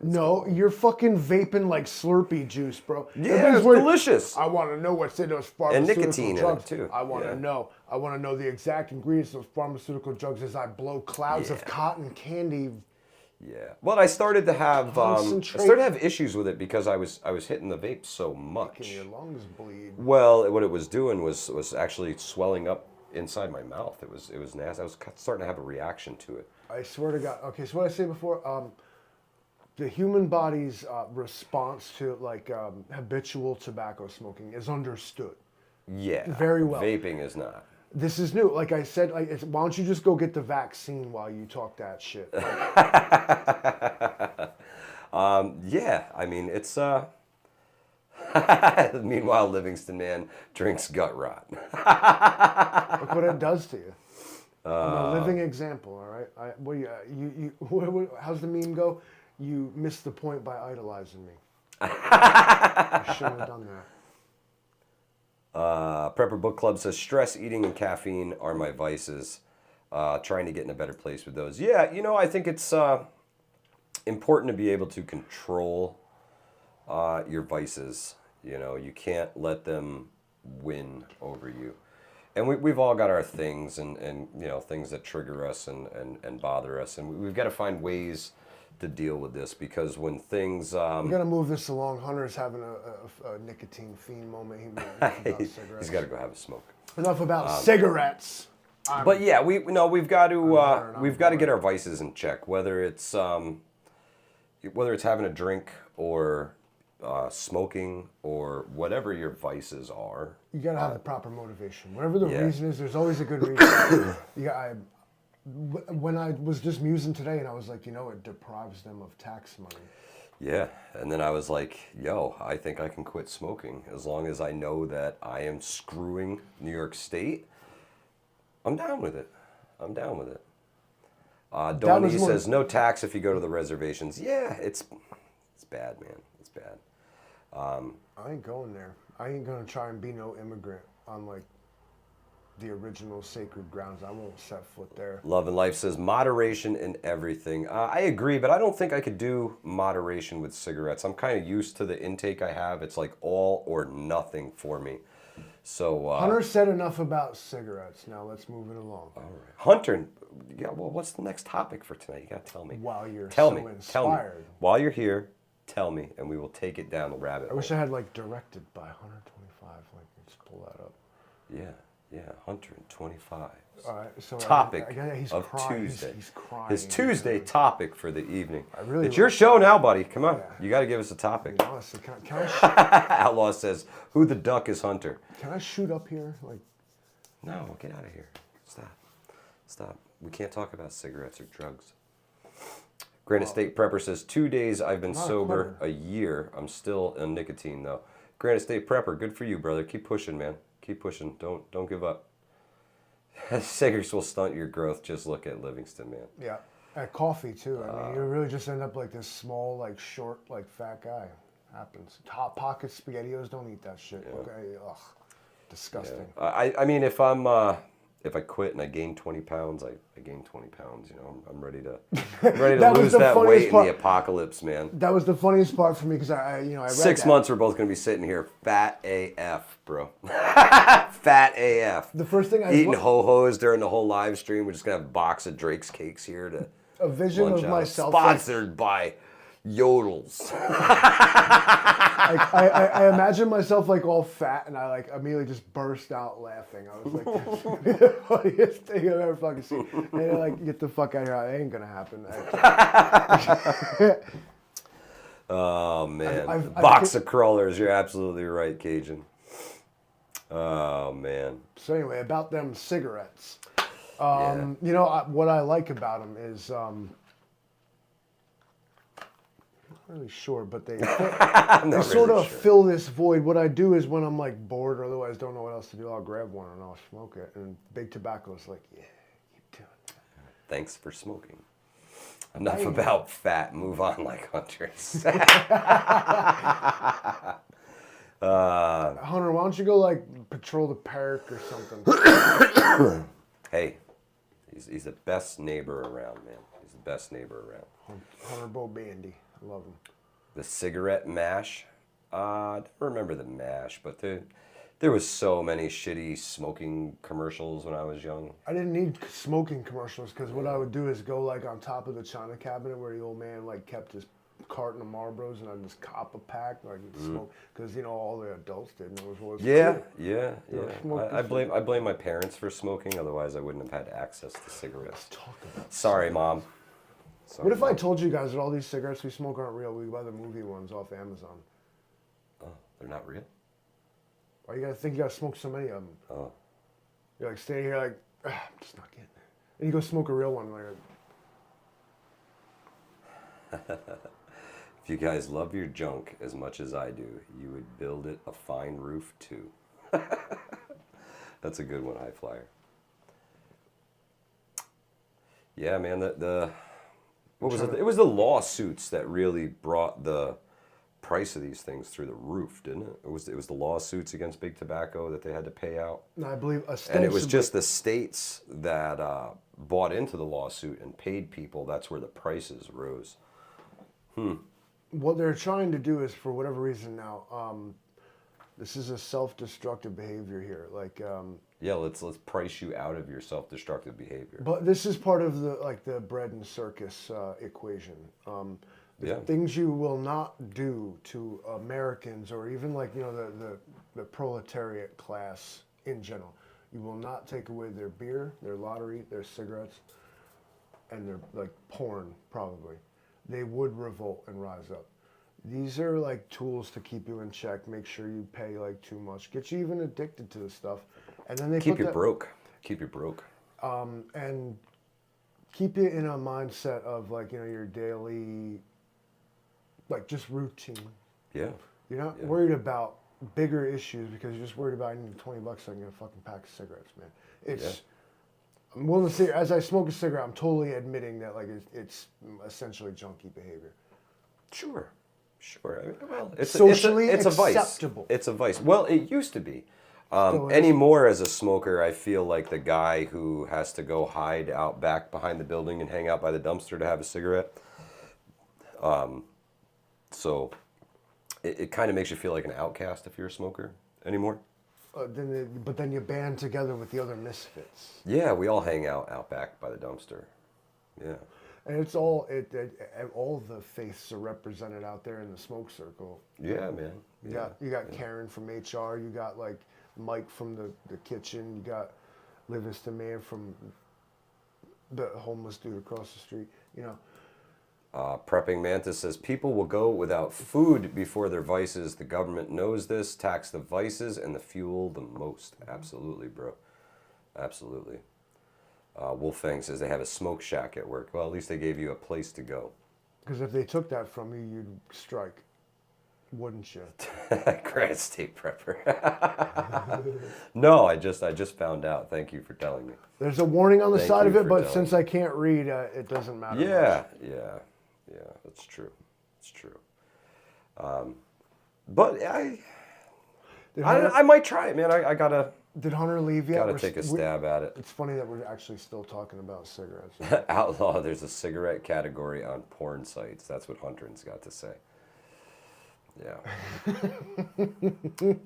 No, you're fucking vaping like Slurpee juice, bro. Yeah, it's delicious. I want to know what's in those pharmaceutical drugs. And nicotine in it too. I want to know. I want to know the exact ingredients of those pharmaceutical drugs as I blow clouds of cotton candy. Yeah. Well, I started to have issues with it because I was hitting the vape so much. Making your lungs bleed. Well, what it was doing was actually swelling up inside my mouth. It was nasty. I was starting to have a reaction to it. I swear to God. Okay, so what I say before, the human body's response to like habitual tobacco smoking is understood. Yeah. Very well. Vaping is not. This is new. Like I said, why don't you just go get the vaccine while you talk that shit? I mean, it's meanwhile, Livingston Man drinks gut rot. Look what it does to you. I'm a living example. All right. How's the meme go? You missed the point by idolizing me. I shouldn't have done that. Prepper Book Club says, stress, eating, and caffeine are my vices. Trying to get in a better place with those. Yeah, I think it's important to be able to control your vices. You can't let them win over you. And we've all got our things and things that trigger us and bother us. And we've got to find ways to deal with this, because when things... we got to move this along. Hunter's having a nicotine fiend moment. He's got to go have a smoke. Enough about cigarettes. But yeah, we've got to get our vices in check, whether it's having a drink or smoking or whatever your vices are. You got to have the proper motivation. Whatever the reason is, there's always a good reason. When I was just musing today, and I was like, it deprives them of tax money. Yeah, and then I was like, I think I can quit smoking as long as I know that I am screwing New York State. I'm down with it. Donnie says, no tax if you go to the reservations. Yeah, it's bad, man. It's bad. I ain't going there. I ain't going to try and be no immigrant on, the original sacred grounds. I won't set foot there. Love and Life says, moderation in everything. I agree, but I don't think I could do moderation with cigarettes. I'm kind of used to the intake I have. It's like all or nothing for me. So Hunter said enough about cigarettes. Now let's move it along. All right. Hunter, what's the next topic for tonight? You got to tell me. While you're inspired. Tell me. While you're here, tell me, and we will take it down the rabbit hole. I wish I had directed by Hunter 25. Just pull that up. Yeah, Hunter in 25. All right, so topic he's of crying. Tuesday. He's crying. His Tuesday topic for the evening. It's like your show now, buddy. Come on. Yeah. You got to give us a topic. Honestly, can I Outlaw says, who the duck is Hunter? Can I shoot up here? No, get out of here. Stop. We can't talk about cigarettes or drugs. Granite State Prepper says, 2 days I've been sober, a year. I'm still on nicotine, though. Granite State Prepper, good for you, brother. Keep pushing, man. Keep pushing. Don't give up. Cigarettes will stunt your growth. Just look at Livingston, man. Yeah. At coffee, too. I mean, you really just end up like this small, short, fat guy. Happens. Hot Pocket SpaghettiOs, don't eat that shit. Yeah. Okay. Ugh. Disgusting. Yeah. I mean, if I quit and I gain 20 pounds, I gain 20 pounds. I'm ready to lose that weight in the apocalypse, man. That was the funniest part for me, because I read 6 months we're both gonna be sitting here fat AF, bro. Fat AF. The first thing eating ho-hos during the whole live stream. We're just gonna have a box of Drake's cakes here to a vision of myself sponsored by Yodels. I imagine myself all fat, and I immediately just burst out laughing. I was like, this is the funniest thing I've ever fucking seen. And get the fuck out of here. It ain't gonna happen. Oh man, box of crawlers. You're absolutely right, Cajun. Oh man. So anyway, about them cigarettes. What I like about them is. Not really sure, but they sort of fill this void. What I do is when I'm bored or otherwise don't know what else to do, I'll grab one and I'll smoke it. And Big Tobacco's keep doing that. Thanks for smoking. Enough about fat. Move on, like Hunter's. Hunter, why don't you go patrol the park or something? Hey, he's the best neighbor around, man. He's the best neighbor around. Hunter Bo Bandy. I love him. The cigarette mash. I don't remember the mash, but there was so many shitty smoking commercials when I was young. I didn't need smoking commercials, because what I would do is go on top of the china cabinet where the old man kept his carton of Marlboros, and I'd just cop a pack smoke, because all the adults did, and it was cool. Yeah. I blame my parents for smoking. Otherwise, I wouldn't have had access to cigarettes. Let's talk about Sorry, Mom. What if I told you guys that all these cigarettes we smoke aren't real? We buy the movie ones off Amazon. Oh, they're not real? Why you gotta smoke so many of them? Oh. You're standing here I'm just not getting it. And you go smoke a real one. If you guys love your junk as much as I do, you would build it a fine roof too. That's a good one, High Flyer. Yeah, man, what was it? It was the lawsuits that really brought the price of these things through the roof, didn't it? It was the lawsuits against big tobacco that they had to pay out. And I believe And it was just the states that bought into the lawsuit and paid people. That's where the prices rose. What they're trying to do is, for whatever reason now, this is a self-destructive behavior here. Like, Yeah, let's price you out of your self-destructive behavior. but this is part of the bread and circus equation. Yeah. Things you will not do to Americans, or even like the proletariat class in general. You will not take away their beer, their lottery, their cigarettes, and their like porn probably. They would revolt and rise up. These are like tools to keep you in check, make sure you pay like too much, get you even addicted to the stuff, and then they Keep put you that, broke. Keep you broke. and keep you in a mindset of like your daily, like just routine. Yeah. You're not Yeah. worried about bigger issues because you're just worried about I need $20 so I can get a fucking pack of cigarettes, man. It's I'm willing to say, as I smoke a cigarette, I'm totally admitting that like it's essentially junkie behavior. Sure. I mean, well, it's Socially it's a vice. acceptable. It's a vice. Well, it used to be. Still is. Anymore, as a smoker, I feel like the guy who has to go hide out back behind the building and hang out by the dumpster to have a cigarette. So it kind of makes you feel like an outcast if you're a smoker anymore. But then you band together with the other misfits, Yeah, we all hang out back by the dumpster. Yeah. and it's all all the faiths are represented out there in the smoke circle. Yeah, man. You got Karen from HR. You got like Mike from the kitchen. You got Livingston Man from the homeless dude across the street. Prepping Mantis says, people will go without food before their vices. The government knows this. Tax the vices and the fuel the most. Absolutely, bro. Absolutely. Wolfang says they have a smoke shack at work. Well, at least they gave you a place to go. Because if they took that from you, you'd strike, wouldn't you? Grad State Prepper. No, I just found out. Thank you for telling me. There's a warning on the Thank side you of it, for but telling since me. I can't read, it doesn't matter. Yeah, much. that's true. It's true. But I might try it, man. I gotta Did Hunter leave yet? take a stab at it. It's funny that we're actually still talking about cigarettes. Outlaw, there's a cigarette category on porn sites. That's what Hunter's got to say. Yeah.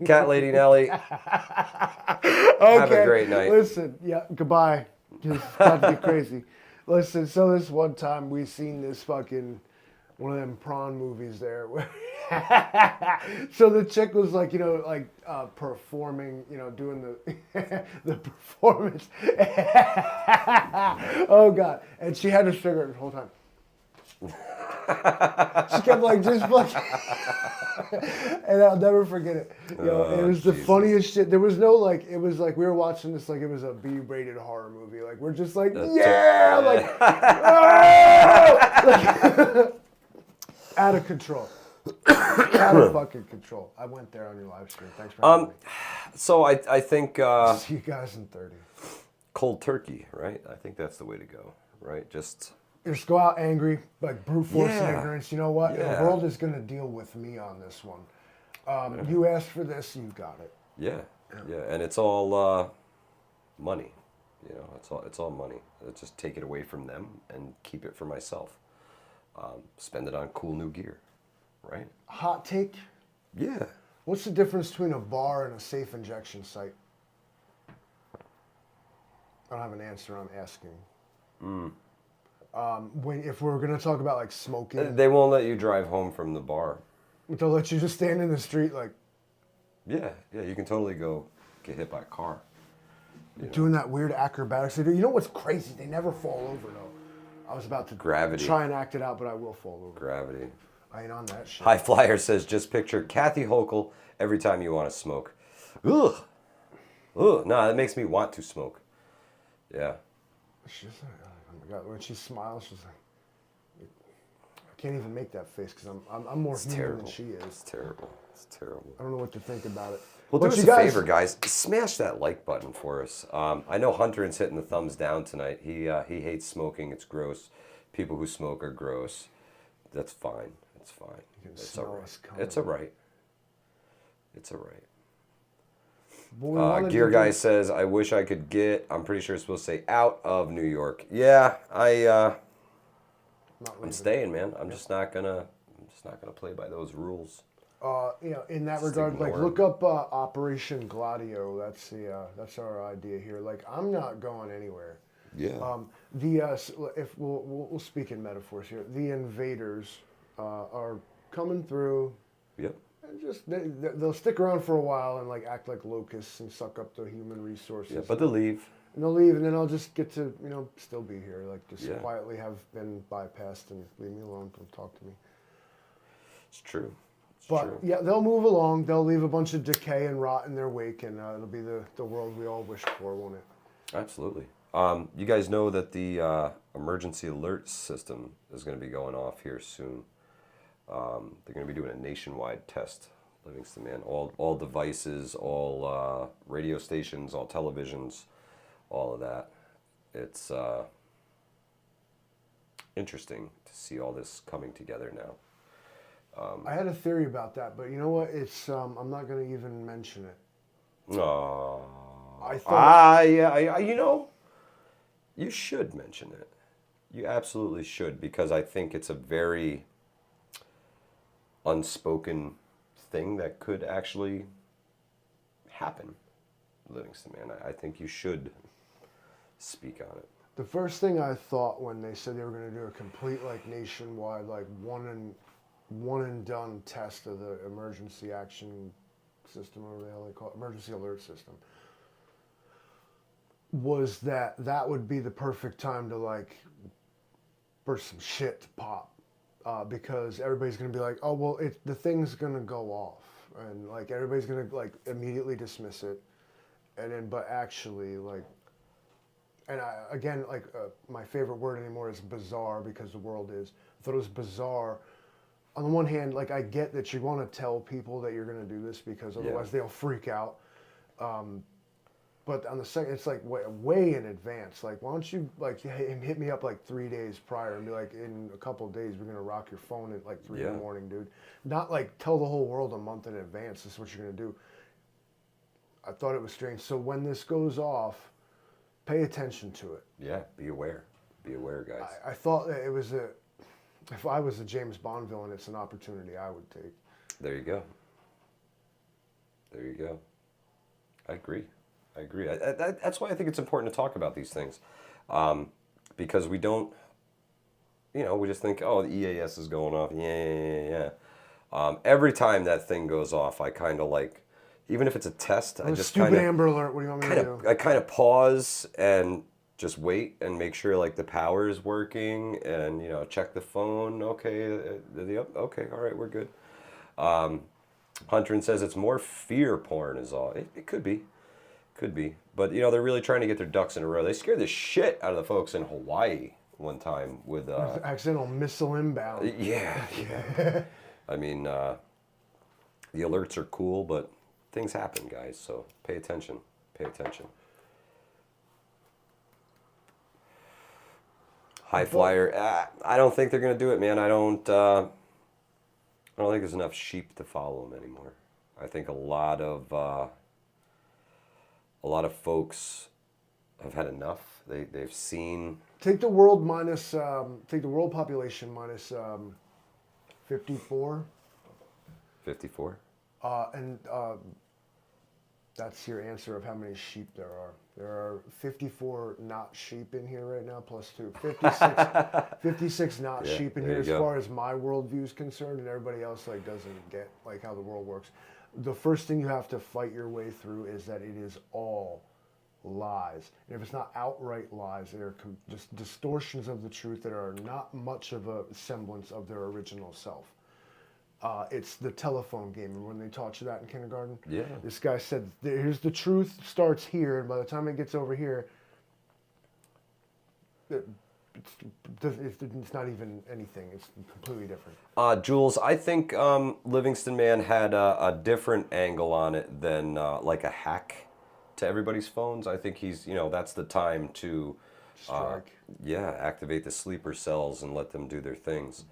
Cat Lady Nelly. Have a great night. Listen, goodbye. It's about to be crazy. Listen, so this one time we seen this fucking one of them prawn movies there. So the chick was like, performing, doing the the performance. Oh God! And she had her cigarette the whole time. She kept like just fucking, and I'll never forget it. It was the funniest shit. There was no like, it was like we were watching this like it was a B-rated horror movie. Like we're just like, like, like out of control, out of fucking control. I went there on your live stream. Thanks for having me. So I think See you guys in 30. cold turkey, right? I think that's the way to go, right? Just Go out angry, like brute force and Yeah. ignorance. You know what? Yeah. The world is going to deal with me on this one. You asked for this, you got it. yeah, and it's all money. It's all money. Let's just take it away from them and keep it for myself. Spend it on cool new gear, right? Hot take. Yeah. What's the difference between a bar and a safe injection site? I don't have an answer. I'm asking. If we're gonna talk about like smoking, They won't let you drive home from the bar. they'll let you just stand in the street like Yeah, you can totally go get hit by a car. doing that weird acrobatics they do. You know what's crazy? They never fall over though. I was about to Gravity. try and act it out, but I will fall over. Gravity. I ain't on that shit. High Flyer says, just picture Kathy Hochul every time you want to smoke. Ugh. No, that makes me want to smoke. Yeah. She's like, oh my God, when she smiles, she's like, I can't even make that face because I'm more human Terrible. than she is. It's terrible. It's terrible. I don't know what to think about it. Well, But do us you a guys- favor, guys. Smash that like button for us. I know Hunter's hitting the thumbs down tonight. He hates smoking. It's gross. People who smoke are gross. That's fine. It's fine. You can It's smell all right. us coming. It's all right. It's all right. But we wanted Gear to Guy do- says, I wish I could get, I'm pretty sure it's supposed to say out of New York. Yeah, Not I'm leaving. staying, man. I'm just not gonna play by those rules. In that Just regard, like ignore look up Operation Gladio. That's our idea here. Like I'm not going anywhere. Yeah. If we'll speak in metaphors here, the invaders are coming through, Yep. and just they'll stick around for a while and like act like locusts and suck up the human resources. Yeah, but they'll leave. And they'll leave, and then I'll just get to still be here, like just Yeah. quietly have been bypassed and leave me alone. Don't talk to me. It's true. It's But true. yeah, they'll move along. They'll leave a bunch of decay and rot in their wake, and it'll be the world we all wished for, won't it? Absolutely. You guys know that the emergency alert system is going to be going off here soon. They're going to be doing a nationwide test, Livingston, man. All devices, all radio stations, all televisions, all of that. It's interesting to see all this coming together now. I had a theory about that, but you know what? It's I'm not going to even mention it. Oh. I thought Yeah, you should mention it. You absolutely should, because I think it's a very unspoken thing that could actually happen, Livingston, man. I think you should speak on it. the first thing I thought when they said they were going to do a complete like nationwide like one and done test of the emergency action system, or whatever they call it, emergency alert system, was that would be the perfect time to like for some shit to pop, because everybody's gonna be like, oh well, the thing's gonna go off, and like everybody's gonna like immediately dismiss it, and then but actually like, and again like my favorite word anymore is bizarre, because the world is. I thought it was bizarre. On the one hand, like I get that you want to tell people that you're gonna do this because otherwise they'll freak out. But on the second, it's like way in advance. Like, why don't you like hit me up like 3 days prior and be like, in a couple of days we're gonna rock your phone at like 3 in the morning, dude. Not like tell the whole world a month in advance. This is what you're gonna do. I thought it was strange. So when this goes off, pay attention to it. Yeah, be aware. Be aware, guys. I thought that it was if I was a James Bond villain, it's an opportunity I would take. There you go. There you go. I agree. That's why I think it's important to talk about these things, because we don't, we just think, oh, the EAS is going off. Yeah. Every time that thing goes off, I kind of like, even if it's a test, I just stupid kind of Amber Alert. What do you want me to do? I kind of pause and just wait and make sure like the power is working, and check the phone. Okay, okay, all right, we're good. Hunter says it's more fear porn is all. It could be. Could be. But, they're really trying to get their ducks in a row. They scared the shit out of the folks in Hawaii one time with... accidental missile inbound. Yeah. I mean, the alerts are cool, but things happen, guys. So pay attention. Pay attention. High Flyer. I don't think they're going to do it, man. I don't think there's enough sheep to follow them anymore. I think a lot of folks have had enough. They've seen. Take the world population minus 54. 54. And that's your answer of how many sheep there are. There are 54 not sheep in here right now, plus 2. 56 not sheep in here as far as my worldview is concerned, and everybody else like doesn't get like how the world works. The first thing you have to fight your way through is that it is all lies. And if it's not outright lies, they're just distortions of the truth that are not much of a semblance of their original self. It's the telephone game. When they taught you that in kindergarten, this guy said, "Here's the truth. Starts here, and by the time it gets over here, it's not even anything. It's completely different." Jules, I think Livingston Man had a different angle on it than like a hack to everybody's phones. I think he's, that's the time to strike. Activate the sleeper cells and let them do their things.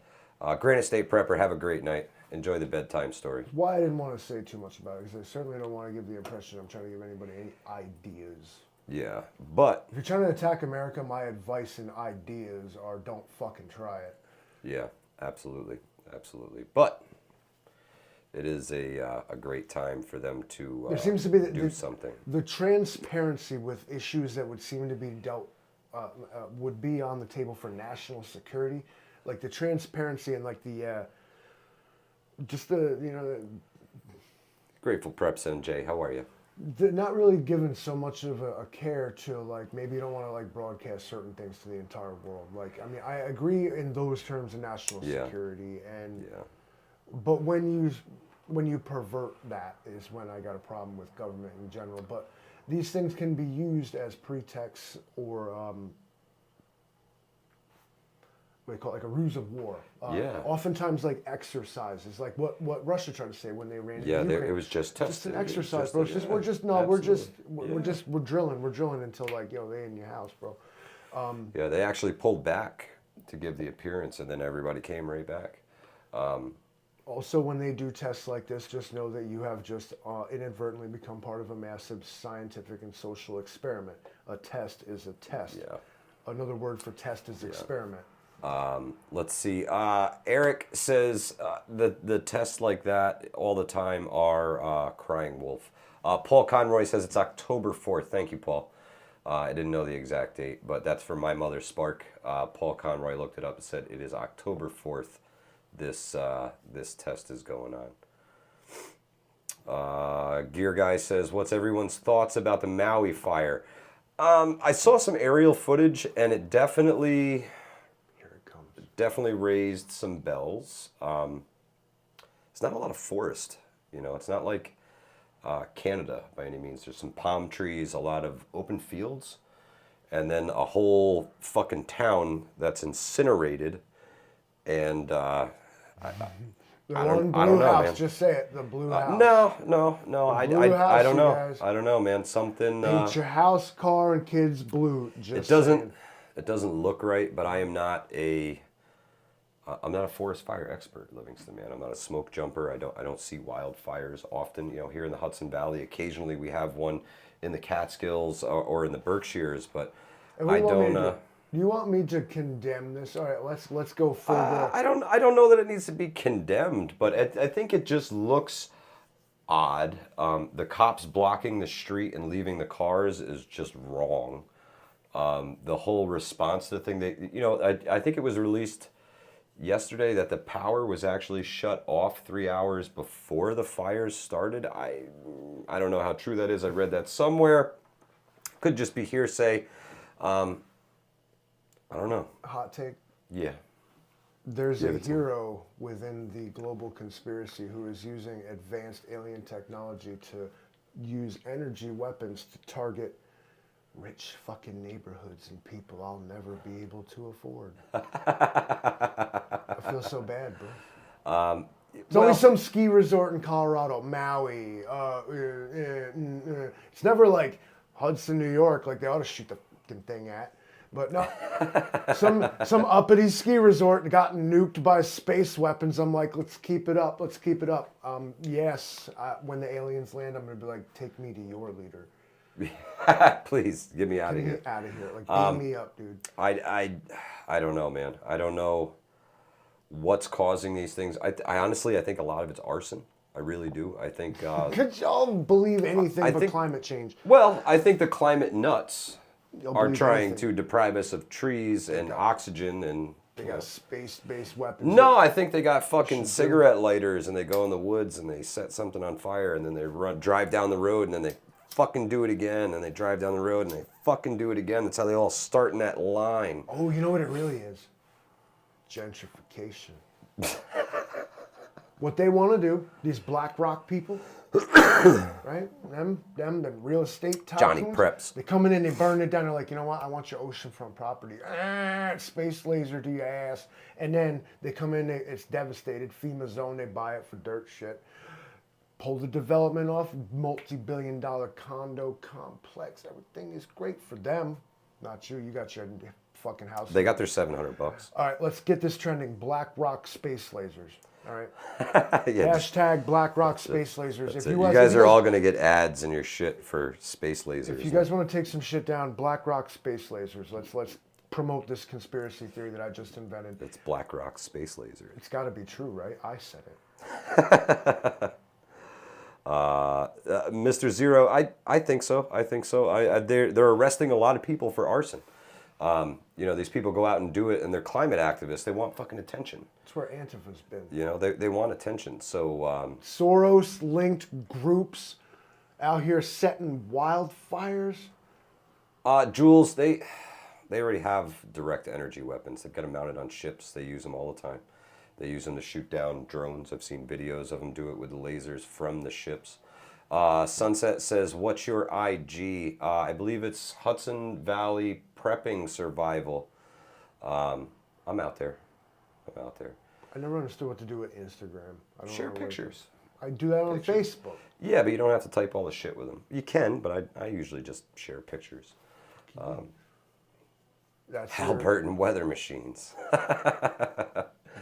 Granite State Prepper, have a great night. Enjoy the bedtime story. Why I didn't want to say too much about it, because I certainly don't want to give the impression I'm trying to give anybody any ideas. Yeah, but If you're trying to attack America, my advice and ideas are don't fucking try it. yeah, absolutely, absolutely. But it is a great time for them to There seems to be do something. The transparency with issues that would seem to be dealt would be on the table for national security, like the transparency and like the just the Grateful Preps NJ, how are you? not really given so much of a care to, like, maybe you don't want to like broadcast certain things to the entire world. Like, I mean, I agree in those terms of national security, and but when you pervert that is when I got a problem with government in general. But these things can be used as pretexts or what do you call it, like a ruse of war. Oftentimes, like exercises, like what Russia tried to say when they ran into Ukraine. It was just tested. Just an exercise, bro. We're drilling until, like, they in your house, bro. Yeah, they actually pulled back to give the appearance, and then everybody came right back. Also, when they do tests like this, just know that you have just inadvertently become part of a massive scientific and social experiment. A test is a test. Yeah. Another word for test is experiment. Let's see. Eric says the tests like that all the time are crying wolf. Paul Conroy says it's October 4th. Thank you, Paul. I didn't know the exact date, but that's for my mother's Spark. Paul Conroy looked it up and said it is October 4th. This test is going on. Gear Guy says, what's everyone's thoughts about the Maui fire? I saw some aerial footage, and it definitely raised some bells. It's not a lot of forest, it's not like Canada by any means. There's some palm trees, a lot of open fields, and then a whole fucking town that's incinerated. And I don't know, man. Just say it. The blue house. No. I don't know. Guys. I don't know, man. Something. Paint your house, car, and kids blue. It doesn't look right. But I am not I'm not a forest fire expert, Livingston, man. I'm not a smoke jumper. I don't see wildfires often. Here in the Hudson Valley, occasionally we have one in the Catskills or in the Berkshires, but I don't. Do you want me to condemn this? All right, let's go further. I don't know that it needs to be condemned, but I think it just looks odd. The cops blocking the street and leaving the cars is just wrong. The whole response to the thing, I think it was released yesterday that the power was actually shut off 3 hours before the fires started. I don't know how true that is. I read that somewhere. Could just be hearsay. I don't know. Hot take. Yeah. There's a hero within the global conspiracy who is using advanced alien technology to use energy weapons to target rich fucking neighborhoods and people I'll never be able to afford. I feel so bad, bro. It's only some ski resort in Colorado, Maui. It's never like Hudson, New York, like they ought to shoot the fucking thing at. But no, some uppity ski resort got nuked by space weapons. I'm like, let's keep it up. Yes, when the aliens land, I'm going to be like, take me to your leader. Please, get me out of here. Get me out of here. Like, beam me up, dude. I don't know, man. I don't know what's causing these things. I honestly, I think a lot of it's arson. I really do. I think... Could y'all believe anything but climate change? Well, I think the climate nuts are trying to deprive us of trees and oxygen and... They got space-based weapons. No, I think they got fucking cigarette lighters and they go in the woods and they set something on fire and then they drive down the road and then they fucking do it again and they drive down the road and they fucking do it again. That's how they all start in that line. Oh, you know what it really is? Gentrification. What they want to do, these Black Rock people, right? Them real estate tycoons. Johnny Preps. They come in and they burn it down. They're like, you know what? I want your oceanfront property. Space laser to your ass. And then they come in, it's devastated. FEMA zone, they buy it for dirt shit. Pull the development off, multi-billion-dollar condo complex. Everything is great for them. Not you. You got your fucking house. They got their $700. All right, let's get this trending. BlackRock space lasers. All right. Yeah, Hashtag BlackRock space lasers. you guys are all going to get ads in your shit for space lasers. If you guys want to take some shit down, BlackRock space lasers. Let's promote this conspiracy theory that I just invented. It's BlackRock space laser. It's got to be true, right? I said it. Mr. Zero, I think so. I think so. They're arresting a lot of people for arson. You know, these people go out and do it, and they're climate activists. They want fucking attention. That's where Antifa's been. You know, they want attention. So Soros-linked groups out here setting wildfires. Jules, they already have direct energy weapons. They've got them mounted on ships. They use them all the time. They use them to shoot down drones. I've seen videos of them do it with lasers from the ships. Sunset says, what's your IG? I believe it's Hudson Valley Prepping Survival. I'm out there. I never understood what to do with Instagram. I don't Share know pictures. I do that on Facebook. Yeah, but you don't have to type all the shit with them. You can, but I usually just share pictures. That's Halliburton weather machines.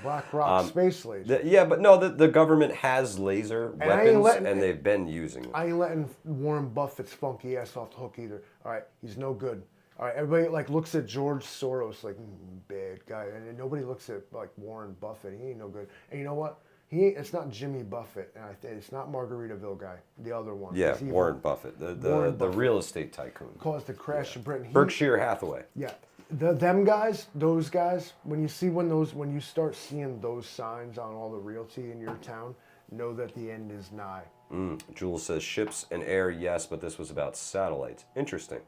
BlackRock space laser. Yeah, but no, the government has laser weapons, and they've been using them. I ain't letting Warren Buffett's funky ass off the hook either. All right, he's no good. All right, everybody like looks at George Soros like bad guy, and nobody looks at like Warren Buffett. He ain't no good. And you know what? He ain't. It's not Jimmy Buffett, and it's not Margaritaville guy. The other one. Yeah, Warren Buffett, the real estate tycoon. Caused the crash in Britain. Berkshire Hathaway. Yeah. Them guys, those guys, when you start seeing those signs on all the realty in your town, know that the end is nigh. Jules says ships and air, yes, but this was about satellites. Interesting.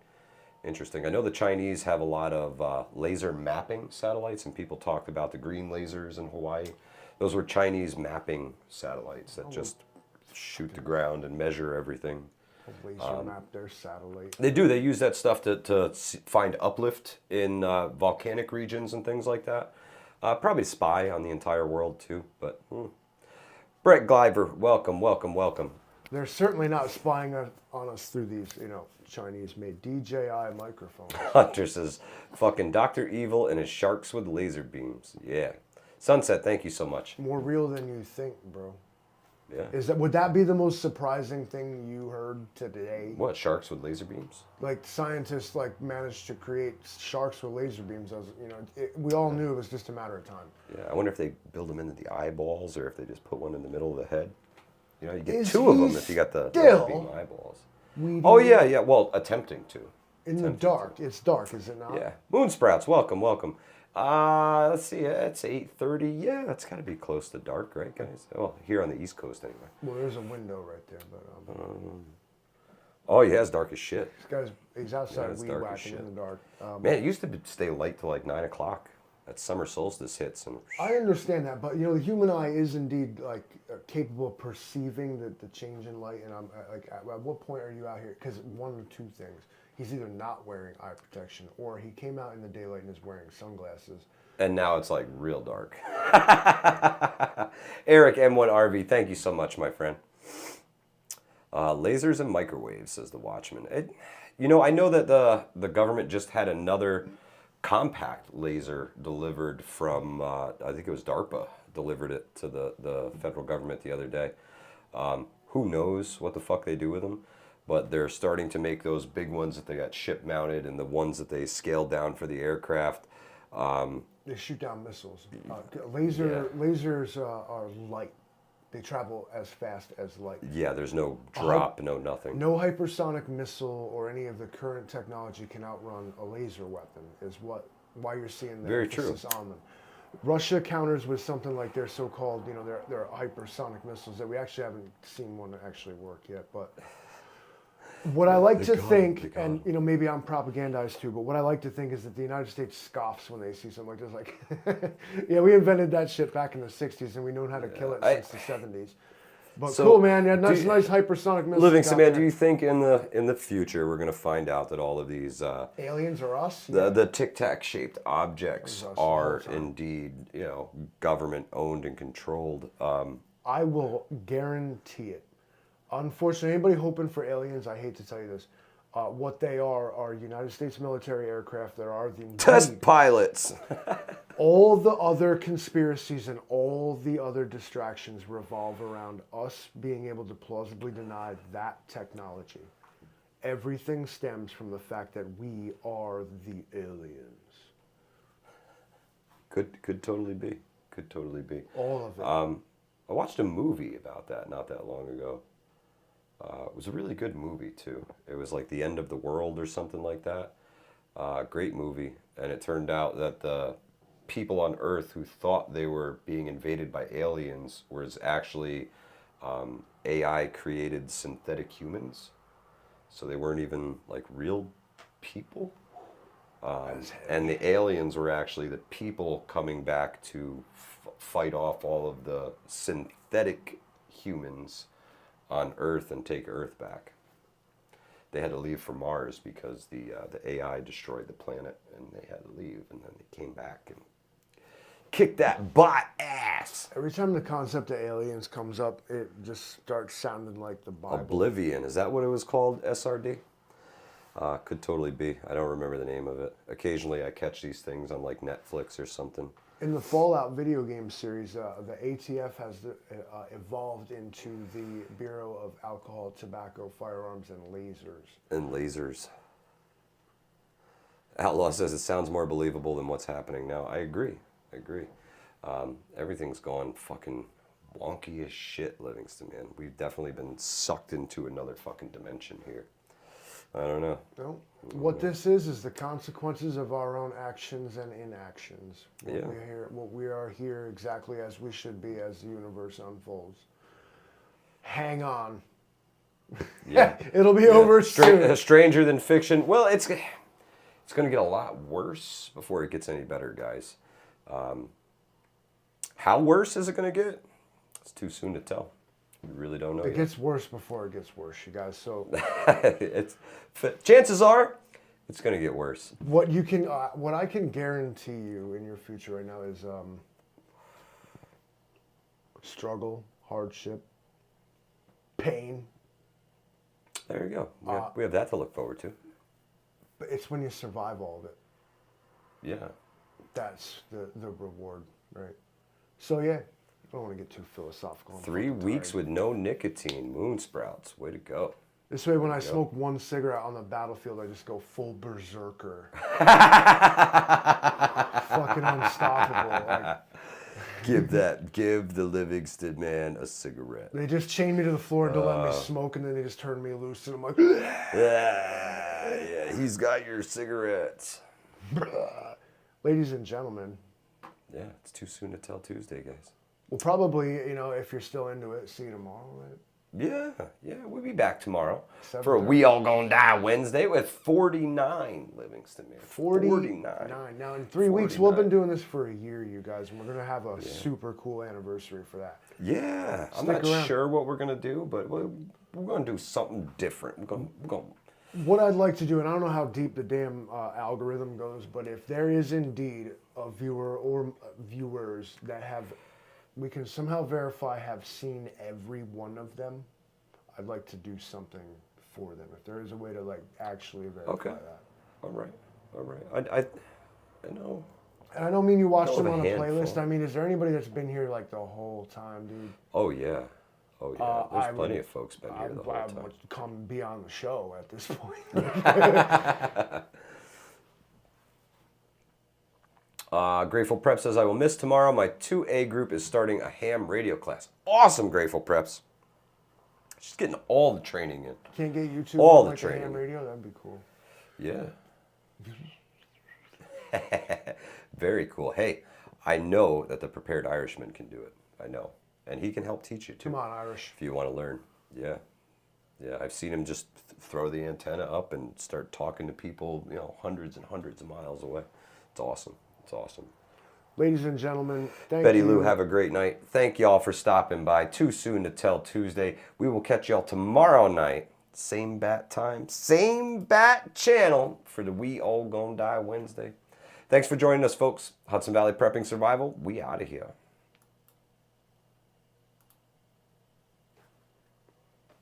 I know the Chinese have a lot of laser mapping satellites, and people talked about the green lasers in Hawaii. Those were Chinese mapping satellites that just shoot the ground and measure everything. Laser map their satellite. They do. They use that stuff to find uplift in volcanic regions and things like that. Probably spy on the entire world too. But Brett Gleiver, welcome. They're certainly not spying on us through these, Chinese-made DJI microphones. Hunter says, fucking Dr. Evil and his sharks with laser beams. Yeah. Sunset, thank you so much. More real than you think, bro. Yeah. Would that be the most surprising thing you heard today? What, sharks with laser beams? Like scientists managed to create sharks with laser beams. We all knew it was just a matter of time. Yeah, I wonder if they build them into the eyeballs or if they just put one in the middle of the head. You get two of them if you got the laser beam eyeballs. Oh yeah. Well, attempting to. In the dark. It's dark, is it not? Yeah. Moonsprouts, welcome. Let's see, it's 8:30. Yeah, it's got to be close to dark, right, guys? Well, here on the East Coast, anyway. Well, there's a window right there, but... Oh, yeah, it's dark as shit. He's outside weed whacking in the dark. Man, it used to stay light till like 9 o'clock. That summer solstice hits. And I understand that, but, the human eye is indeed, capable of perceiving the change in light, and I'm, at what point are you out here? Because one of two things. He's either not wearing eye protection or he came out in the daylight and is wearing sunglasses. And now it's like real dark. Eric M1RV, thank you so much, my friend. Lasers and microwaves, says the Watchman. I know that the government just had another compact laser delivered from, I think it was DARPA, delivered it to the federal government the other day. Who knows what the fuck they do with them? But they're starting to make those big ones that they got ship mounted and the ones that they scaled down for the aircraft. They shoot down missiles. Lasers are light. They travel as fast as light. Yeah, there's no drop, no nothing. No hypersonic missile or any of the current technology can outrun a laser weapon, is why you're seeing the emphasis on them. Russia counters with something like their so-called, their hypersonic missiles that we actually haven't seen one actually work yet, but... What I like to think, and maybe I'm propagandized too, but what I like to think is that the United States scoffs when they see something like this. Yeah, we invented that shit back in the 60s, and we know how to kill it since the 70s. But cool, man. You had nice hypersonic missiles. Livingston, man, do you think in the future we're going to find out that all of these aliens are us? The tic-tac shaped objects are indeed, government owned and controlled? I will guarantee it. Unfortunately, anybody hoping for aliens, I hate to tell you this, What they are United States military aircraft that are the Test pilots. all the other conspiracies and all the other distractions revolve around us being able to plausibly deny that technology. Everything stems from the fact that we are the aliens. Could totally be. Could totally be. All of it. I watched a movie about that not that long ago. It was a really good movie too. It was like The End of the World or something like that. Great movie. And it turned out that the people on Earth who thought they were being invaded by aliens was actually AI created synthetic humans. So they weren't even like real people. And the aliens were actually the people coming back to fight off all of the synthetic humans on Earth and take Earth back. They had to leave for Mars because the AI destroyed the planet, and they had to leave, and then they came back and kicked that bot ass. Every time the concept of aliens comes up, it just starts sounding like the Bible. Oblivion, is that what it was called, SRD? Could totally be. I don't remember the name of it. Occasionally I catch these things on like Netflix or something. In the Fallout video game series, the ATF has evolved into the Bureau of Alcohol, Tobacco, Firearms, and Lasers. And lasers. Outlaw says it sounds more believable than what's happening now. I agree. Everything's gone fucking wonky as shit, Livingston, man. We've definitely been sucked into another fucking dimension here. I don't know. No. What this is the consequences of our own actions and inactions. Yeah. What we are here exactly as we should be as the universe unfolds. Hang on. Yeah. It'll be over soon. Stranger than fiction. Well, it's going to get a lot worse before it gets any better, guys. How worse is it going to get? It's too soon to tell. We really don't know It yet. gets worse before it gets worse, you guys. So chances are it's going to get worse. what I can guarantee you in your future right now is struggle, hardship, pain. There you go. We have that to look forward to. But it's when you survive all of it. Yeah. That's the reward, right? So yeah, I don't want to get too philosophical. I'm 3 fucking weeks tired. with no nicotine. Moon sprouts. Way to go. This way, when I smoke one cigarette on the battlefield, I just go full berserker. Fucking unstoppable. Like, Give the Livingston man a cigarette. they just chained me to the floor to let me smoke, and then they just turned me loose, and I'm like, Yeah, he's got your cigarettes. ladies and gentlemen, Yeah, it's too soon to tell Tuesday, guys. we'll probably, if you're still into it, see you tomorrow, right? Yeah, we'll be back tomorrow Seven for a thirty. We All Gonna Die Wednesday with 49 Livingston, man. 49. Now, in 3 weeks, we've 49. been doing this for a year, you guys, and we're going to have a super cool anniversary for that. Yeah, I'm Stick not around. sure what we're gonna do, but we're gonna do something different. We're gonna What I'd like to do, and I don't know how deep the damn algorithm goes, but if there is indeed a viewer or viewers that we can somehow verify have seen every one of them, I'd like to do something for them. If there is a way to actually verify that. All right. I know. And I don't mean you watched Know them of on a a playlist. handful. I mean, is there anybody that's been here the whole time, dude? Oh yeah. There's I plenty would- of folks been I here the whole time. would come be on the show at this point. Grateful Prep says, I will miss tomorrow. My 2A group is starting a ham radio class. Awesome, Grateful Preps. She's getting all the training in. Can't get YouTube All on the a training. ham radio? That'd be cool. Yeah. Very cool. Hey, I know that the Prepared Irishman can do it. I know. And he can help teach you too. Come on, Irish. If you want to learn. Yeah. I've seen him just throw the antenna up and start talking to people, hundreds and hundreds of miles away. It's awesome. Ladies and gentlemen, thank Betty you. Lou, have a great night. Thank y'all for stopping by. Too soon to tell Tuesday. We will catch y'all tomorrow night. Same bat time, same bat channel for the We All Gonna Die Wednesday. Thanks for joining us, folks. Hudson Valley Prepping Survival, we out of here.